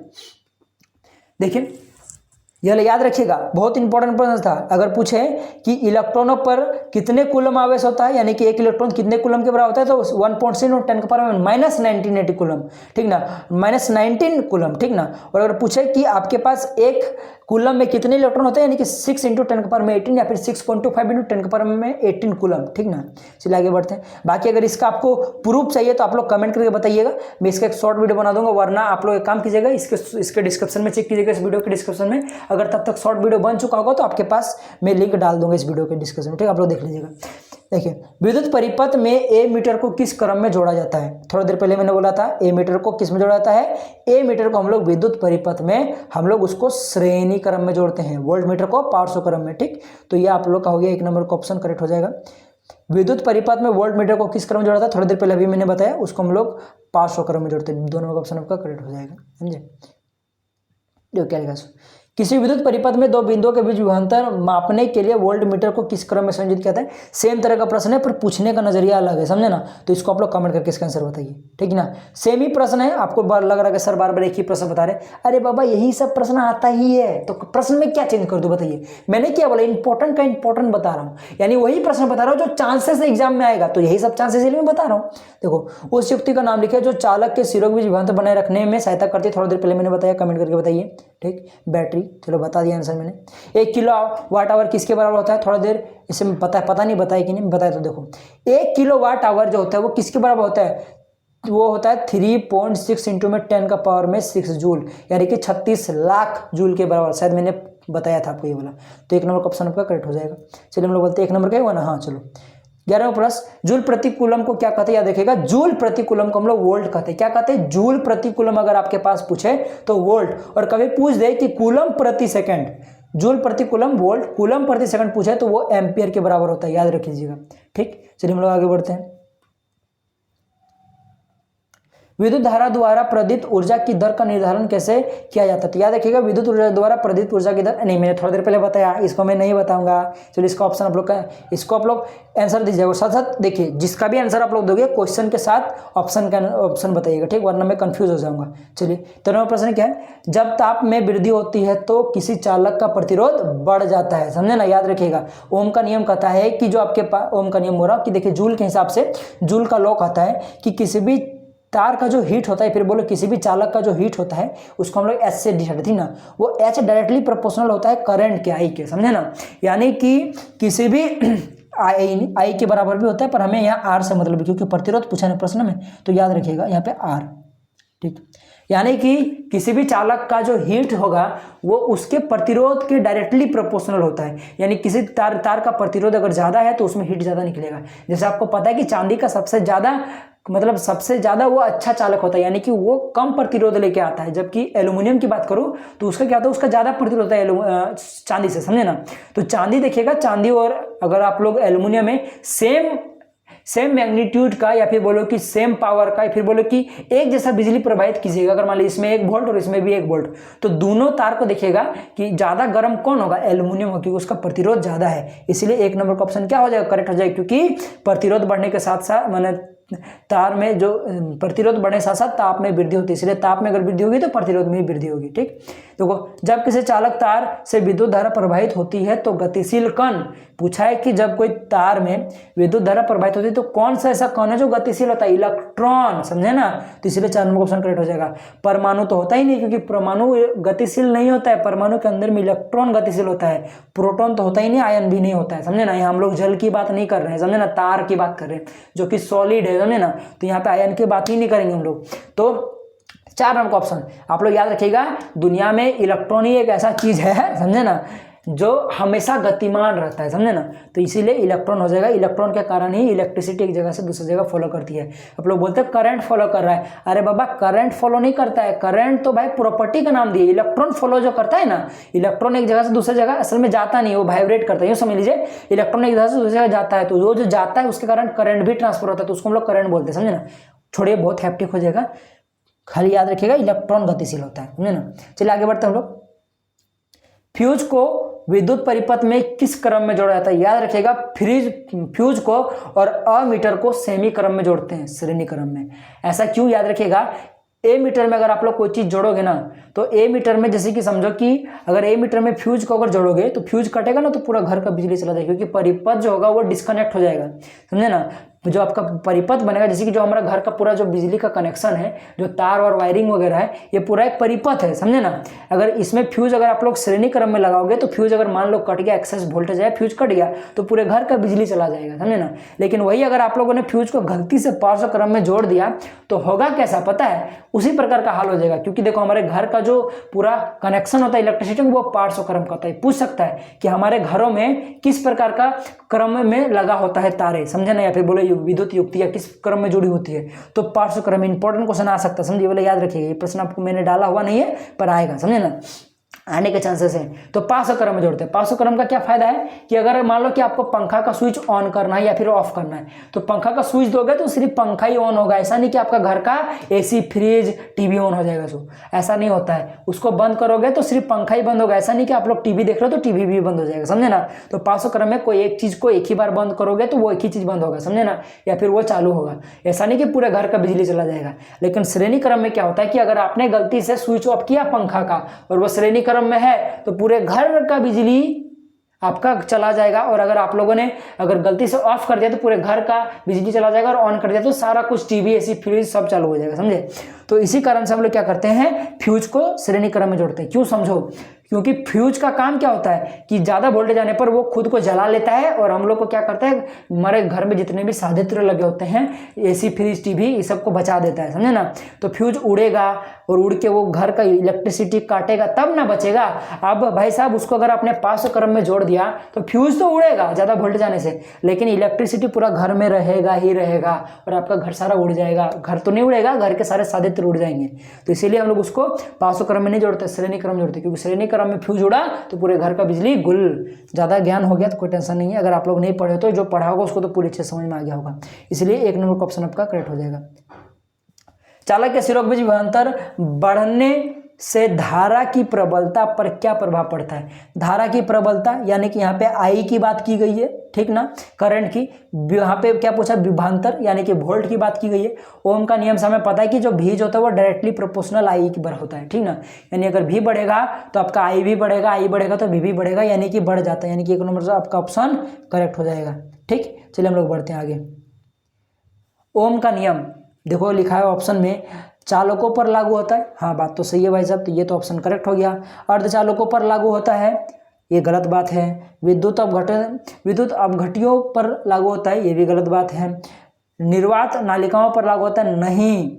देखिए यह याद रखिएगा, बहुत इंपॉर्टेंट प्रश्न था। अगर पूछे कि इलेक्ट्रॉनों पर कितने कूलम आवेश होता है, यानी कि एक इलेक्ट्रॉन कितने कूलम के बराबर होता है, तो 1.6 और 10 के पावर में -1980 कूलम, ठीक ना, -19 कूलम, ठीक ना। और अगर पूछे कि आपके पास एक कूलम में कितने इलेक्ट्रॉन होते हैं, यानी कि 6 इंटू 10 के पावर में 18, या फिर 6.25 इंटू 10 के पावर में 18 कूलम, ठीक ना। चलिए आगे बढ़ते हैं। बाकी अगर इसका आपको प्रूफ चाहिए तो आप लोग कमेंट करके बताइएगा, मैं इसका एक शॉर्ट वीडियो बना दूंगा, वरना आप लोग एक काम कीजिएगा, इसके डिस्क्रिप्शन में चेक कीजिएगा, इस वीडियो के डिस्क्रिप्शन में। अगर तब तक शॉर्ट वीडियो बन चुका होगा तो आपके पास मैं लिंक डाल दूंगा इस वीडियो के डिस्क्रिप्शन में, ठीक, आप लोग देख लीजिएगा। देखिए विद्युत परिपथ में ए मीटर को किस क्रम में जोड़ा जाता है, थोड़ी देर पहले मैंने बोला था ए मीटर को किस में जोड़ा जाता है। ए मीटर को हम लोग विद्युत परिपथ में हम लोग उसको श्रेणी क्रम में जोड़ते हैं, वोल्ट मीटर को पार्श्व क्रम में, ठीक। तो ये आप लोग का हो गया 1 नंबर का ऑप्शन करेक्ट हो जाएगा। विद्युत परिपथ में वोल्ट मीटर को किस क्रम में जोड़ा था, थोड़ी देर पहले अभी मैंने बताया, उसको हम लोग पार्श्व क्रम में जोड़ते हैं। 2 नंबर का ऑप्शन आपका करेक्ट हो जाएगा, समझे। जो क्या लिखा, किसी विद्युत परिपथ में 2 बिंदुओं के बीच विभवांतर मापने के लिए वोल्ट मीटर को किस क्रम में संयोजित किया जाता है। सेम तरह का प्रश्न है, पर पूछने का नजरिया अलग है, समझे ना। तो इसको आप लोग कमेंट करके इसका आंसर बताइए, ठीक है ना। सेम ही प्रश्न है, आपको लग रहा है कि सर बार बार एक ही प्रश्न बता रहे, अरे बाबा यही सब प्रश्न आता ही है, तो प्रश्न में क्या चेंज कर दूं बताइए। मैंने क्या बोला, इंपॉर्टेंट का इंपॉर्टेंट बता रहा हूँ, यानी वही प्रश्न बता रहा हूँ जो चांसेस एग्जाम में आएगा, तो यही सब चांसेस इसलिए मैं बता रहा हूँ। देखो उस युक्ति का नाम लिखे जो चालक के सिरों के बीच विभवांतर बनाए रखने में सहायता करती है, थोड़ी देर पहले मैंने बताया, कमेंट करके बताइए, ठीक। बैटरी, चलो बता दिया आंसर मैंने। 1 किलो वाट आवर किसके बराबर होता है, थोड़ा देर इसे पता नहीं बताया कि नहीं बताया, तो देखो 1 किलो वाट आवर जो होता है वो किसके बराबर होता है, वो होता है 3.6 इंटू में 10 का पावर में 6 जूल, यानी कि 36 लाख जूल के बराबर, शायद मैंने बताया था आपको ये वाला। तो 1 नंबर का ऑप्शन आपका करेक्ट हो जाएगा। चलिए हम लोग बोलते हैं 1 नंबर का है ना, हाँ चलो। 11वां प्रश्न, जूल प्रति कूलम को क्या कहते हैं, याद रखिएगा जूल प्रति कूलम को हम लोग वोल्ट कहते हैं। क्या कहते हैं, जूल प्रति कूलम अगर आपके पास पूछे तो वोल्ट, और कभी पूछ दे कि कूलम प्रति सेकंड, जूल प्रति कूलम वोल्ट, कूलम प्रति सेकंड पूछे तो वो एम्पियर के बराबर होता है, याद रख लीजिएगा, ठीक। चलिए हम लोग आगे बढ़ते हैं। विद्युत धारा द्वारा प्रदीप्त ऊर्जा की दर का निर्धारण कैसे किया जाता है, तो याद रखिएगा विद्युत ऊर्जा द्वारा प्रदीप्त ऊर्जा की दर, नहीं मैंने थोड़ी देर पहले बताया, इसको मैं नहीं बताऊंगा। चलिए इसका ऑप्शन आप लोग का, इसको आप लोग आंसर दीजिएगा, साथ साथ देखिए जिसका भी आंसर आप लोग दोगे क्वेश्चन के साथ ऑप्शन बताइएगा, ठीक, वरना मैं कंफ्यूज हो जाऊंगा। चलिए 13वां प्रश्न क्या है, जब ताप में वृद्धि होती है तो किसी चालक का प्रतिरोध बढ़ जाता है, समझे ना। याद रखिएगा ओम का नियम कहता है कि जो आपके पास ओम का नियम हो रहा कि देखिए जूल के हिसाब से, जूल का लॉ कहता है कि किसी भी तार का जो हीट होता है, फिर बोलो किसी भी चालक का जो हीट होता है उसको हम लोग एच से डिसाइड थी ना, वो एच डायरेक्टली प्रोपोर्शनल होता है करंट के, आई के, समझे ना। यानी कि किसी भी आई के बराबर भी होता है, पर हमें यहाँ आर से मतलब है, क्योंकि प्रतिरोध पूछा है प्रश्न में, तो याद रखिएगा यहाँ पे आर, ठीक। यानी कि किसी भी चालक का जो हीट होगा वो उसके प्रतिरोध के डायरेक्टली प्रोपोर्शनल होता है, यानी किसी तार का प्रतिरोध अगर ज़्यादा है तो उसमें हीट ज़्यादा निकलेगा। जैसे आपको पता है कि चांदी का सबसे ज़्यादा मतलब सबसे ज़्यादा वो अच्छा चालक होता है, यानी कि वो कम प्रतिरोध लेके आता है। जबकि एल्यूमिनियम की बात करूँ तो उसका क्या होता है, उसका ज़्यादा प्रतिरोध होता है चांदी से, समझे ना। तो चांदी देखिएगा, चांदी और अगर आप लोग एल्यूमिनियम में सेम मैग्नीट्यूड का या फिर बोलो कि सेम पावर का या फिर बोलो कि एक जैसा बिजली प्रवाहित कीजिएगा, अगर मान लीजिए इसमें 1 वोल्ट और इसमें भी 1 वोल्ट, तो दोनों तार को देखिएगा कि ज़्यादा गर्म कौन होगा, एल्यूमिनियम होगा, क्योंकि उसका प्रतिरोध ज़्यादा है। इसलिए 1 नंबर का ऑप्शन क्या हो जाएगा, करेक्ट हो जाएगा, क्योंकि प्रतिरोध बढ़ने के साथ साथ माने तार में जो प्रतिरोध बढ़ने साथ साथ ताप में वृद्धि होती है, इसलिए ताप में अगर वृद्धि होगी तो प्रतिरोध में भी वृद्धि होगी। ठीक, देखो जब किसी चालक तार से विद्युत धारा प्रवाहित होती है तो गतिशील कण, पूछा है कि जब कोई तार में विद्युत धारा प्रवाहित होती है तो कौन सा ऐसा कण है जो गतिशील होता है, इलेक्ट्रॉन, समझे ना। तो इसलिए 4 नंबर ऑप्शन करेक्ट हो जाएगा। परमाणु तो होता ही नहीं, क्योंकि परमाणु गतिशील नहीं होता है, परमाणु के अंदर में इलेक्ट्रॉन गतिशील होता है, प्रोटॉन तो होता ही नहीं, आयन भी नहीं होता है, समझे ना। यहाँ हम लोग जल की बात नहीं कर रहे हैं, समझे ना, तार की बात कर रहे हैं जो कि सॉलिड है, समझे ना। तो यहाँ पे आयन की बात ही नहीं करेंगे हम लोग। तो 4 नंबर का ऑप्शन आप लोग याद रखिएगा, दुनिया में इलेक्ट्रॉन ही एक ऐसा चीज है, समझे ना, जो हमेशा गतिमान रहता है, समझे ना। तो इसीलिए इलेक्ट्रॉन हो जाएगा। इलेक्ट्रॉन के कारण ही इलेक्ट्रिसिटी एक जगह से दूसरी जगह फॉलो करती है। आप लोग बोलते हैं करंट फॉलो कर रहा है, अरे बाबा करंट फॉलो नहीं करता है, करंट तो भाई प्रॉपर्टी का नाम दिए, इलेक्ट्रॉन फॉलो जो करता है ना, इलेक्ट्रॉन एक जगह से दूसरी जगह असल में जाता नहीं, वो वाइब्रेट करता है, यूँ समझ लीजिए। इलेक्ट्रॉन एक जगह से दूसरी जगह जाता है, तो वो जो जाता है उसके कारण करंट भी ट्रांसफर होता है, तो उसको हम लोग करंट बोलते हैं, समझे ना। छोड़िए, बहुत हैप्टिक हो जाएगा, खाली याद रखिएगा इलेक्ट्रॉन गतिशील होता है, समझे ना। चलिए आगे बढ़ते हैं हम लोग। फ्यूज को विद्युत परिपथ में किस क्रम में जोड़ा जाता है, याद रखिएगा, फ्यूज को और अमीटर को सेमी क्रम में जोड़ते हैं, श्रेणी क्रम में। ऐसा क्यों, याद रखिएगा, ए मीटर में अगर आप लोग कोई चीज जोड़ोगे ना, तो ए मीटर में जैसे कि समझो कि अगर ए मीटर में फ्यूज को अगर जोड़ोगे तो फ्यूज कटेगा ना, तो पूरा घर का बिजली चला जाएगा, क्योंकि परिपथ जो होगा वो डिस्कनेक्ट हो जाएगा, समझे ना। जो आपका परिपथ बनेगा, जैसे कि जो हमारा घर का पूरा जो बिजली का कनेक्शन है, जो तार और वायरिंग वगैरह है, ये पूरा एक परिपथ है, समझे ना। अगर इसमें फ्यूज अगर आप लोग श्रेणी क्रम में लगाओगे तो फ्यूज अगर मान लो कट गया, एक्सेस वोल्टेज है, फ्यूज कट गया तो पूरे घर का बिजली चला जाएगा, समझे ना। लेकिन वही अगर आप लोगों ने फ्यूज को गलती से पार्श्व क्रम में जोड़ दिया तो होगा कैसा पता है, उसी प्रकार का हाल हो जाएगा। क्योंकि देखो हमारे घर का जो पूरा कनेक्शन होता है इलेक्ट्रिसिटी, वो पार्श्व क्रम का होता है। पूछ सकता है कि हमारे घरों में किस प्रकार का क्रम में लगा होता है तारे, समझे ना, या फिर बोले विद्युत युक्तियां किस क्रम में जुड़ी होती है, तो पार्श्व क्रम। इंपॉर्टेंट क्वेश्चन आ सकता है, समझिए, बोले याद रखिएगा, ये प्रश्न आपको मैंने डाला हुआ नहीं है पर आएगा, समझे ना, आने के चांसेस हैं। तो पार्श्व क्रम में जोड़ते हैं। पार्श्व क्रम का क्या फायदा है कि अगर मान लो कि आपको पंखा का स्विच ऑन करना है या फिर ऑफ करना है, तो पंखा का स्विच दोगे तो सिर्फ पंखा ही ऑन होगा, ऐसा नहीं कि आपका घर का एसी, फ्रिज, टीवी ऑन हो जाएगा, सो ऐसा नहीं होता है। उसको बंद करोगे तो सिर्फ पंखा ही बंद होगा, ऐसा नहीं कि आप लोग टीवी देख रहे हो तो टीवी भी बंद हो जाएगा, समझे ना। तो पार्श्व क्रम में कोई एक चीज को एक ही बार बंद करोगे तो वो एक ही चीज बंद होगा, समझे ना, या फिर वो चालू होगा, ऐसा नहीं कि पूरे घर का बिजली चला जाएगा। लेकिन श्रेणी क्रम में क्या होता है कि अगर आपने गलती से स्विच ऑफ किया पंखा का और वो श्रेणी क्रम में है तो पूरे घर का बिजली आपका चला जाएगा, और अगर आप लोगों ने अगर गलती से ऑफ कर दिया तो पूरे घर का बिजली चला जाएगा, और ऑन कर दिया तो सारा कुछ टीवी, एसी, फ्रिज सब चालू हो जाएगा, समझे। तो इसी कारण से हम लोग क्या करते हैं, फ्यूज को श्रेणी क्रम में जोड़ते हैं। क्यों, समझो, क्योंकि फ्यूज का काम क्या होता है कि ज्यादा वोल्टेज आने पर वो खुद को जला लेता है, और हम लोग को क्या करता है, हमारे घर में जितने भी साधित्र लगे होते हैं, एसी, फ्रिज, टीवी, ये सबको बचा देता है, समझे ना। तो फ्यूज उड़ेगा और उड़ के वो घर का इलेक्ट्रिसिटी काटेगा, तब ना बचेगा। अब भाई साहब उसको अगर आपने पार्श्व क्रम में जोड़ दिया तो फ्यूज तो उड़ेगा ज्यादा वोल्टेज आने से, लेकिन इलेक्ट्रिसिटी पूरा घर में रहेगा ही रहेगा, और आपका घर सारा उड़ जाएगा। घर तो नहीं उड़ेगा, घर के सारे साधित्र उड़ जाएंगे। तो इसीलिए हम लोग उसको पार्श्व क्रम में नहीं जोड़ते, श्रेणी क्रम जोड़ते, क्योंकि श्रेणी क्रम में फ्यूज उड़ा तो पूरे घर का बिजली गुल। ज्यादा ज्ञान हो गया तो कोई टेंशन नहीं है, अगर आप लोग नहीं पढ़े तो जो पढ़ा होगा उसको तो पूरी अच्छे समझ में आ गया होगा। इसलिए 1 नंबर का ऑप्शन आपका करेक्ट हो जाएगा। चालक के सिरों विभवांतर बढ़ने से धारा की प्रबलता पर क्या प्रभाव पड़ता है। धारा की प्रबलता यानी कि यहाँ पे आई की बात की गई है, ठीक ना, करंट की। यहाँ पे क्या पूछा, विभवांतर यानी कि वोल्ट की बात की गई है। ओम का नियम से हमें पता है कि जो भी होता है वो डायरेक्टली प्रोपोर्शनल आई की बराबर होता है, ठीक ना। यानी अगर भी बढ़ेगा तो आपका आई भी बढ़ेगा, आई बढ़ेगा तो भी बढ़ेगा, यानी कि बढ़ जाता है, यानी कि 1 नंबर से आपका ऑप्शन करेक्ट हो जाएगा। ठीक, चलिए हम लोग बढ़ते हैं आगे। ओम का नियम देखो लिखा है ऑप्शन में, चालकों पर लागू होता है। हाँ, बात तो सही है भाई साहब, तो ये तो ऑप्शन करेक्ट हो गया। अर्धचालकों पर लागू होता है, ये गलत बात है। विद्युत अपघट्यों पर लागू होता है, ये भी गलत बात है। निर्वात नालिकाओं पर लागू होता है, नहीं,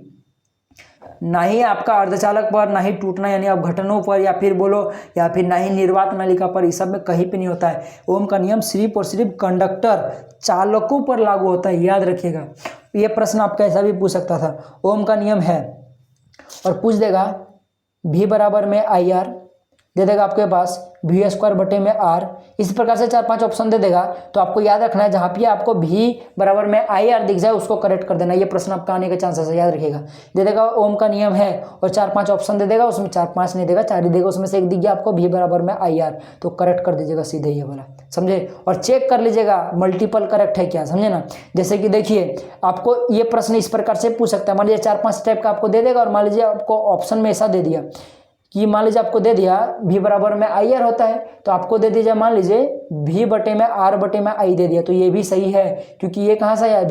ना ही आपका अर्धचालक पर, ना ही टूटना यानी अपघटनों पर, या फिर बोलो या फिर ना ही निर्वात नालिका पर, इस सब में कहीं पे नहीं होता है। ओम का नियम सिर्फ और सिर्फ कंडक्टर, चालकों पर लागू होता है, याद रखिएगा। ये प्रश्न आपका ऐसा भी पूछ सकता था, ओम का नियम है और पूछ देगा V बराबर में आई आर, दे देगा आपके पास वी स्क्वायर बटे में आर, इस प्रकार से 4-5 ऑप्शन दे देगा। तो आपको याद रखना है जहाँ पे आपको V बराबर में आई आर दिख जाए उसको करेक्ट कर देना। ये प्रश्न आपका आने के चांसेस है, याद रखिएगा। दे देगा ओम का नियम है और 4-5 ऑप्शन दे देगा, उसमें 4-5 नहीं देगा, 4 ही देगा, उसमें से एक दिख गया आपको V बराबर में आई आर, तो करेक्ट कर दीजिएगा सीधे ये वाला, समझे। और चेक कर लीजिएगा मल्टीपल करेक्ट है क्या, समझे ना। जैसे कि देखिए आपको ये प्रश्न इस प्रकार से पूछ सकता है, मान लीजिए 4-5 टाइप का आपको दे देगा और मान लीजिए आपको ऑप्शन में ऐसा दे दिया कि मान लीजिए आपको दे दिया V बराबर में आई आर होता है, तो आपको दे दीजिए मान लीजिए V बटे में आर बटे में आई दे दिया, तो ये भी सही है क्योंकि ये कहाँ से आया,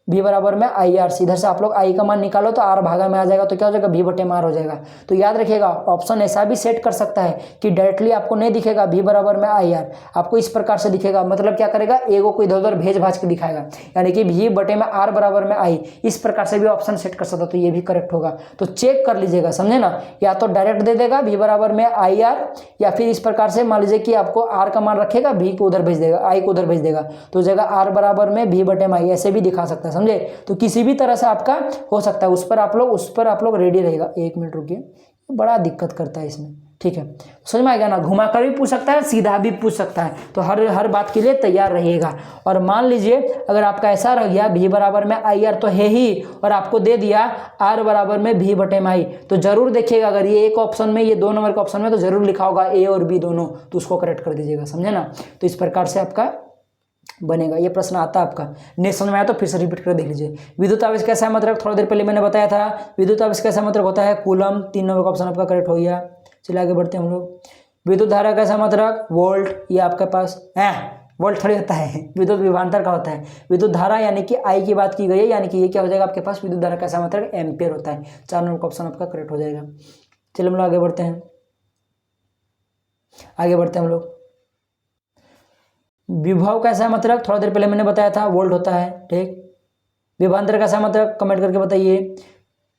V बराबर में आई आर। इधर से आप लोग आई का मान निकालो तो आर भागा में आ जाएगा, तो क्या हो जाएगा V बटे में आर हो जाएगा। तो याद रखिएगा ऑप्शन ऐसा भी सेट कर सकता है कि डायरेक्टली आपको नहीं दिखेगा V बराबर में आई आर, आपको इस प्रकार से दिखेगा, मतलब क्या करेगा, एगो को इधर उधर भेज भाज के दिखाएगा, यानी कि V बटे में आर बराबर में आई, इस प्रकार से भी ऑप्शन सेट कर सकता है, तो ये भी करेक्ट होगा। तो चेक कर लीजिएगा, समझे ना। या तो डायरेक्ट दे देगा V बराबर में आई आर, या फिर इस प्रकार से मान लीजिए कि आपको आर का मान रखेगा, V को उधर भेज देगा, आई को उधर भेज देगा, तो जगह आर बराबर में V बटे में आई, ऐसे भी दिखा सकता है, समझे। तो किसी भी तरह से आपका हो सकता है, उस पर आप लोग रेडी रहेगा। 1 मिनट रुकिए, बड़ा दिक्कत करता है इसमें, ठीक है, समझ में आएगा ना। घुमा कर भी पूछ सकता है, सीधा भी पूछ सकता है, तो हर बात के लिए तैयार रहिएगा। और मान लीजिए अगर आपका ऐसा रह गया V बराबर में आई आर तो है ही, और आपको दे दिया R बराबर में V बटे में आई, तो जरूर देखिएगा अगर ये एक ऑप्शन में, ये 2 नंबर के ऑप्शन में, तो जरूर लिखा होगा A और B दोनों, तो उसको करेक्ट कर दीजिएगा, समझे ना। तो इस प्रकार से आपका बनेगा। ये प्रश्न आता है आपका, नहीं समझ में आया तो फिर से रिपीट कर देख लीजिए। विद्युत आवेश कैसा है मतलब, थोड़ा देर पहले मैंने बताया था, विद्युत आवेश कैसा मतलब होता है कूलम। 3 नंबर का ऑप्शन आपका करेक्ट हो गया। चलिए आगे बढ़ते हैं हम लोग। विद्युत धारा कैसा मतलब वोल्ट, ये आपके पास है, वोल्ट थोड़ी होता है, विद्युत विभवांतर का होता है। विद्युत धारा यानी कि आई की बात की गई है, यानी कि ये क्या हो जाएगा आपके पास, विद्युत धारा कैसा मतलब एम्पियर होता है। 4 नंबर का ऑप्शन आपका करेक्ट हो जाएगा। चलिए हम लोग आगे बढ़ते हैं, हम लोग। विभव कैसा है मतलब, थोड़ा देर पहले मैंने बताया था वोल्ट होता है, ठीक। विभवांतर कैसा मतलब कमेंट करके बताइए।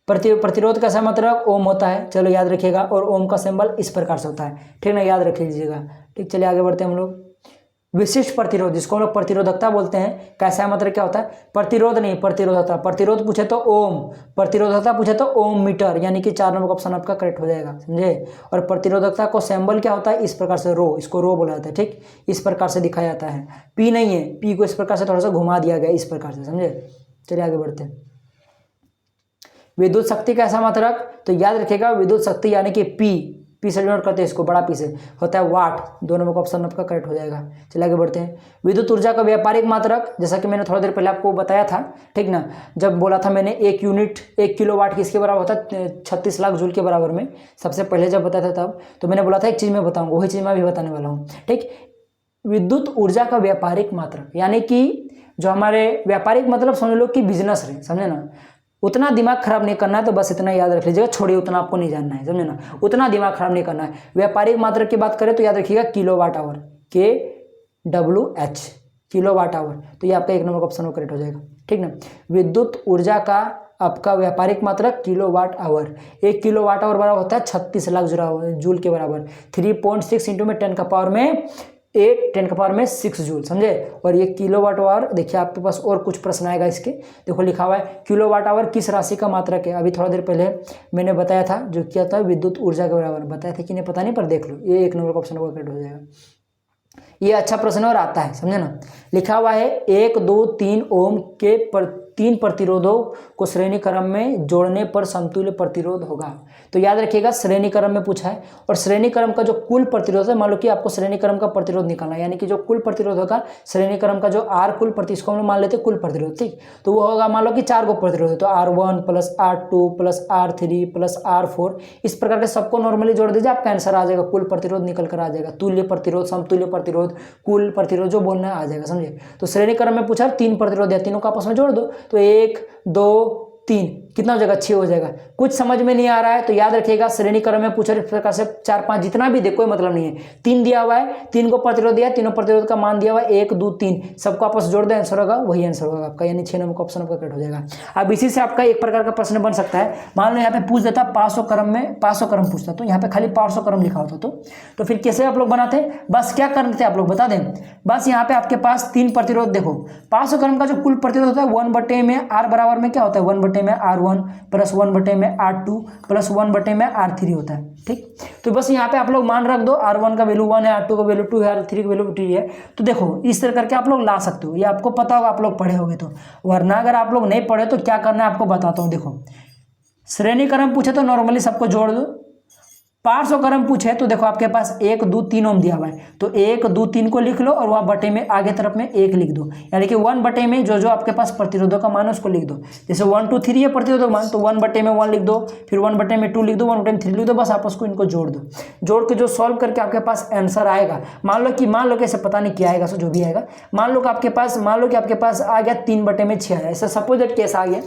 प्रतिरोध कैसा मतलब ओम होता है, चलो याद रखिएगा। और ओम का सिंबल इस प्रकार से होता है, ठीक ना, याद रख लीजिएगा, ठीक। चलिए आगे बढ़ते हैं हम लोग। विशिष्ट प्रतिरोध, जिसको हम लोग प्रतिरोधकता बोलते हैं, कैसा है मतलब क्या होता है, प्रतिरोध नहीं प्रतिरोधकता। प्रतिरोध पूछे तो ओम, प्रतिरोधकता पूछे तो ओम मीटर, यानी कि 4 नंबर का ऑप्शन आपका करेक्ट हो जाएगा, समझे। और प्रतिरोधकता को सिंबल क्या होता है, इस प्रकार से रो, इसको रो बोला जाता है, ठीक, इस प्रकार से दिखाया जाता है। पी नहीं है, पी को इस प्रकार से थोड़ा सा घुमा दिया गया, इस प्रकार से, समझे। चलिए आगे बढ़ते हैं। विद्युत शक्ति कैसा मतलब, तो याद रखिएगा विद्युत शक्ति यानी कि पी से डिनोट करते हैं इसको, बड़ा पी से होता है वाट। 2 नंबर का ऑप्शन आपका करेक्ट हो जाएगा। चलिए आगे बढ़ते हैं। विद्युत ऊर्जा का व्यापारिक मात्रक, जैसा कि मैंने थोड़ा देर पहले आपको बताया था, ठीक ना, जब बोला था मैंने 1 यूनिट 1 किलोवाट किसके बराबर होता है, 36 लाख जूल के बराबर में, सबसे पहले जब बताया था तब, तो मैंने बोला था एक चीज़ मैं बताऊँगा, वही चीज़ मैं भी बताने वाला हूँ, ठीक। विद्युत ऊर्जा का व्यापारिक मात्रक यानी कि जो हमारे व्यापारिक मतलब समझ लो कि बिजनेस है, समझे ना। उतना दिमाग खराब नहीं करना है, तो बस इतना याद रख लीजिएगा, छोड़िए उतना आपको नहीं जानना है, समझे ना, उतना दिमाग खराब नहीं करना है। व्यापारिक मात्रक की बात करें तो याद रखिएगा kilowatt hour, KWH, kilowatt hour, तो ये आपका 1 नंबर का ऑप्शन करेक्ट हो जाएगा, ठीक ना। विद्युत ऊर्जा का आपका व्यापारिक मात्रक किलोवाट आवर, 1 किलोवाट आवर बराबर होता है 36 लाख जूल के बराबर। 3.6 इंटू में 10 का पावर में 8, 10 का पावर में 6 जूल, समझे। और ये किलोवाट आवर, देखिए आपके पास और कुछ प्रश्न आएगा इसके, देखो लिखा हुआ है किलोवाट आवर किस राशि का मात्रक है। अभी थोड़ा देर पहले मैंने बताया था, जो किया था विद्युत ऊर्जा के बराबर, बताया था कि नहीं पता नहीं, पर देख लो, ये 1 नंबर का ऑप्शन करेक्ट हो जाएगा। ये अच्छा प्रश्न और आता है, समझे ना। लिखा हुआ है 1, 2, 3 ओम के 3 प्रतिरोधों को श्रेणी क्रम में जोड़ने पर समतुल्य प्रतिरोध होगा। तो याद रखिएगा श्रेणी क्रम में पूछा है, और श्रेणी क्रम का जो कुल प्रतिरोध है, मान लो कि आपको श्रेणी क्रम का प्रतिरोध निकालना है, यानी कि जो कुल प्रतिरोध होगा श्रेणी क्रम का जो R कुल प्रति, इसको हम लोग मान लेते हैं कुल प्रतिरोध, ठीक। तो वो होगा मान लो कि 4 गो प्रतिरोध है, तो R1 plus R2 plus R3 plus R4, इस प्रकार के सबको नॉर्मली जोड़ दीजिए, आपका आंसर आ जाएगा, कुल प्रतिरोध निकल कर आ जाएगा। तुल्य प्रतिरोध, समतुल्य प्रतिरोध, कुल प्रतिरोध जो बोलना आ जाएगा, समझे। तो श्रेणी क्रम में पूछा 3 प्रतिरोध है, तीनों को आपस में जोड़ दो, तो 1, 2, 3 कितना हो जाएगा 6 हो जाएगा। कुछ समझ में नहीं आ रहा है तो याद रखिएगा श्रेणी क्रम में पूछे इस प्रकार से 4 5 जितना भी दे कोई मतलब नहीं है। 3 दिया हुआ है, 3 को प्रतिरोध दिया, तीनों प्रतिरोध का मान दिया हुआ है 1 2 3, सबको आपस जोड़ दे आंसर होगा वही आंसर होगा आपका, यानी 6 नंबर का ऑप्शन आपका कट हो जाएगा। अब इसी से आपका एक प्रकार का प्रश्न बन सकता है, मान लो यहाँ पे पूछ देता 500 क्रम में 500 क्रम पूछता तो यहाँ पे खाली 500 क्रम लिखा होता तो फिर कैसे आप लोग बनाते? बस क्या करते थे आप लोग बता दें, बस यहाँ पे आपके पास 3 प्रतिरोध देखो 500 क्रम का जो कुल प्रतिरोध होता है 1 में R बराबर में क्या होता है 1 में R1 प्लस 1 में R2 प्लस 1 में R3 होता है। ठीक, तो बस यहाँ पे आप लोग मान रख दो R1 का वैल्यू 1 है, R2 का वैल्यू 2 है, R3 का वैल्यू 3 है। तो देखो इस तरह करके आप लोग ला सकते हो, ये आपको पता होगा आप लोग पढ़े होगे तो, वरना अगर आप लोग नहीं पढ़े तो क्या करना है आपको बताता हूँ। देखो श्रेणी क्रम पूछे तो नॉर्मली सबको जोड़ दो, 500 क्रम पूछे तो देखो आपके पास 1 2 3 ओम दिया हुआ है तो 1 2 3 को लिख लो और वह बटे में आगे तरफ में 1 लिख दो, यानी कि 1 बटे में जो जो आपके पास प्रतिरोधों का मान है उसको लिख दो। जैसे 1 2 3 है प्रतिरोधों का मान तो 1 बटे में 1 लिख दो, फिर 1 बटे में 2 लिख दो, 1 बटे में 3 लिख दो, बस आपस को इनको जोड़ दो। जोड़ के जो सॉल्व करके आपके पास आंसर आएगा, मान लो कि ऐसे पता नहीं क्या आएगा, सो जो भी आएगा मान लो कि आपके पास आ गया 3 बटे में 6 आया, ऐसा सपोज दैट केस आ गया,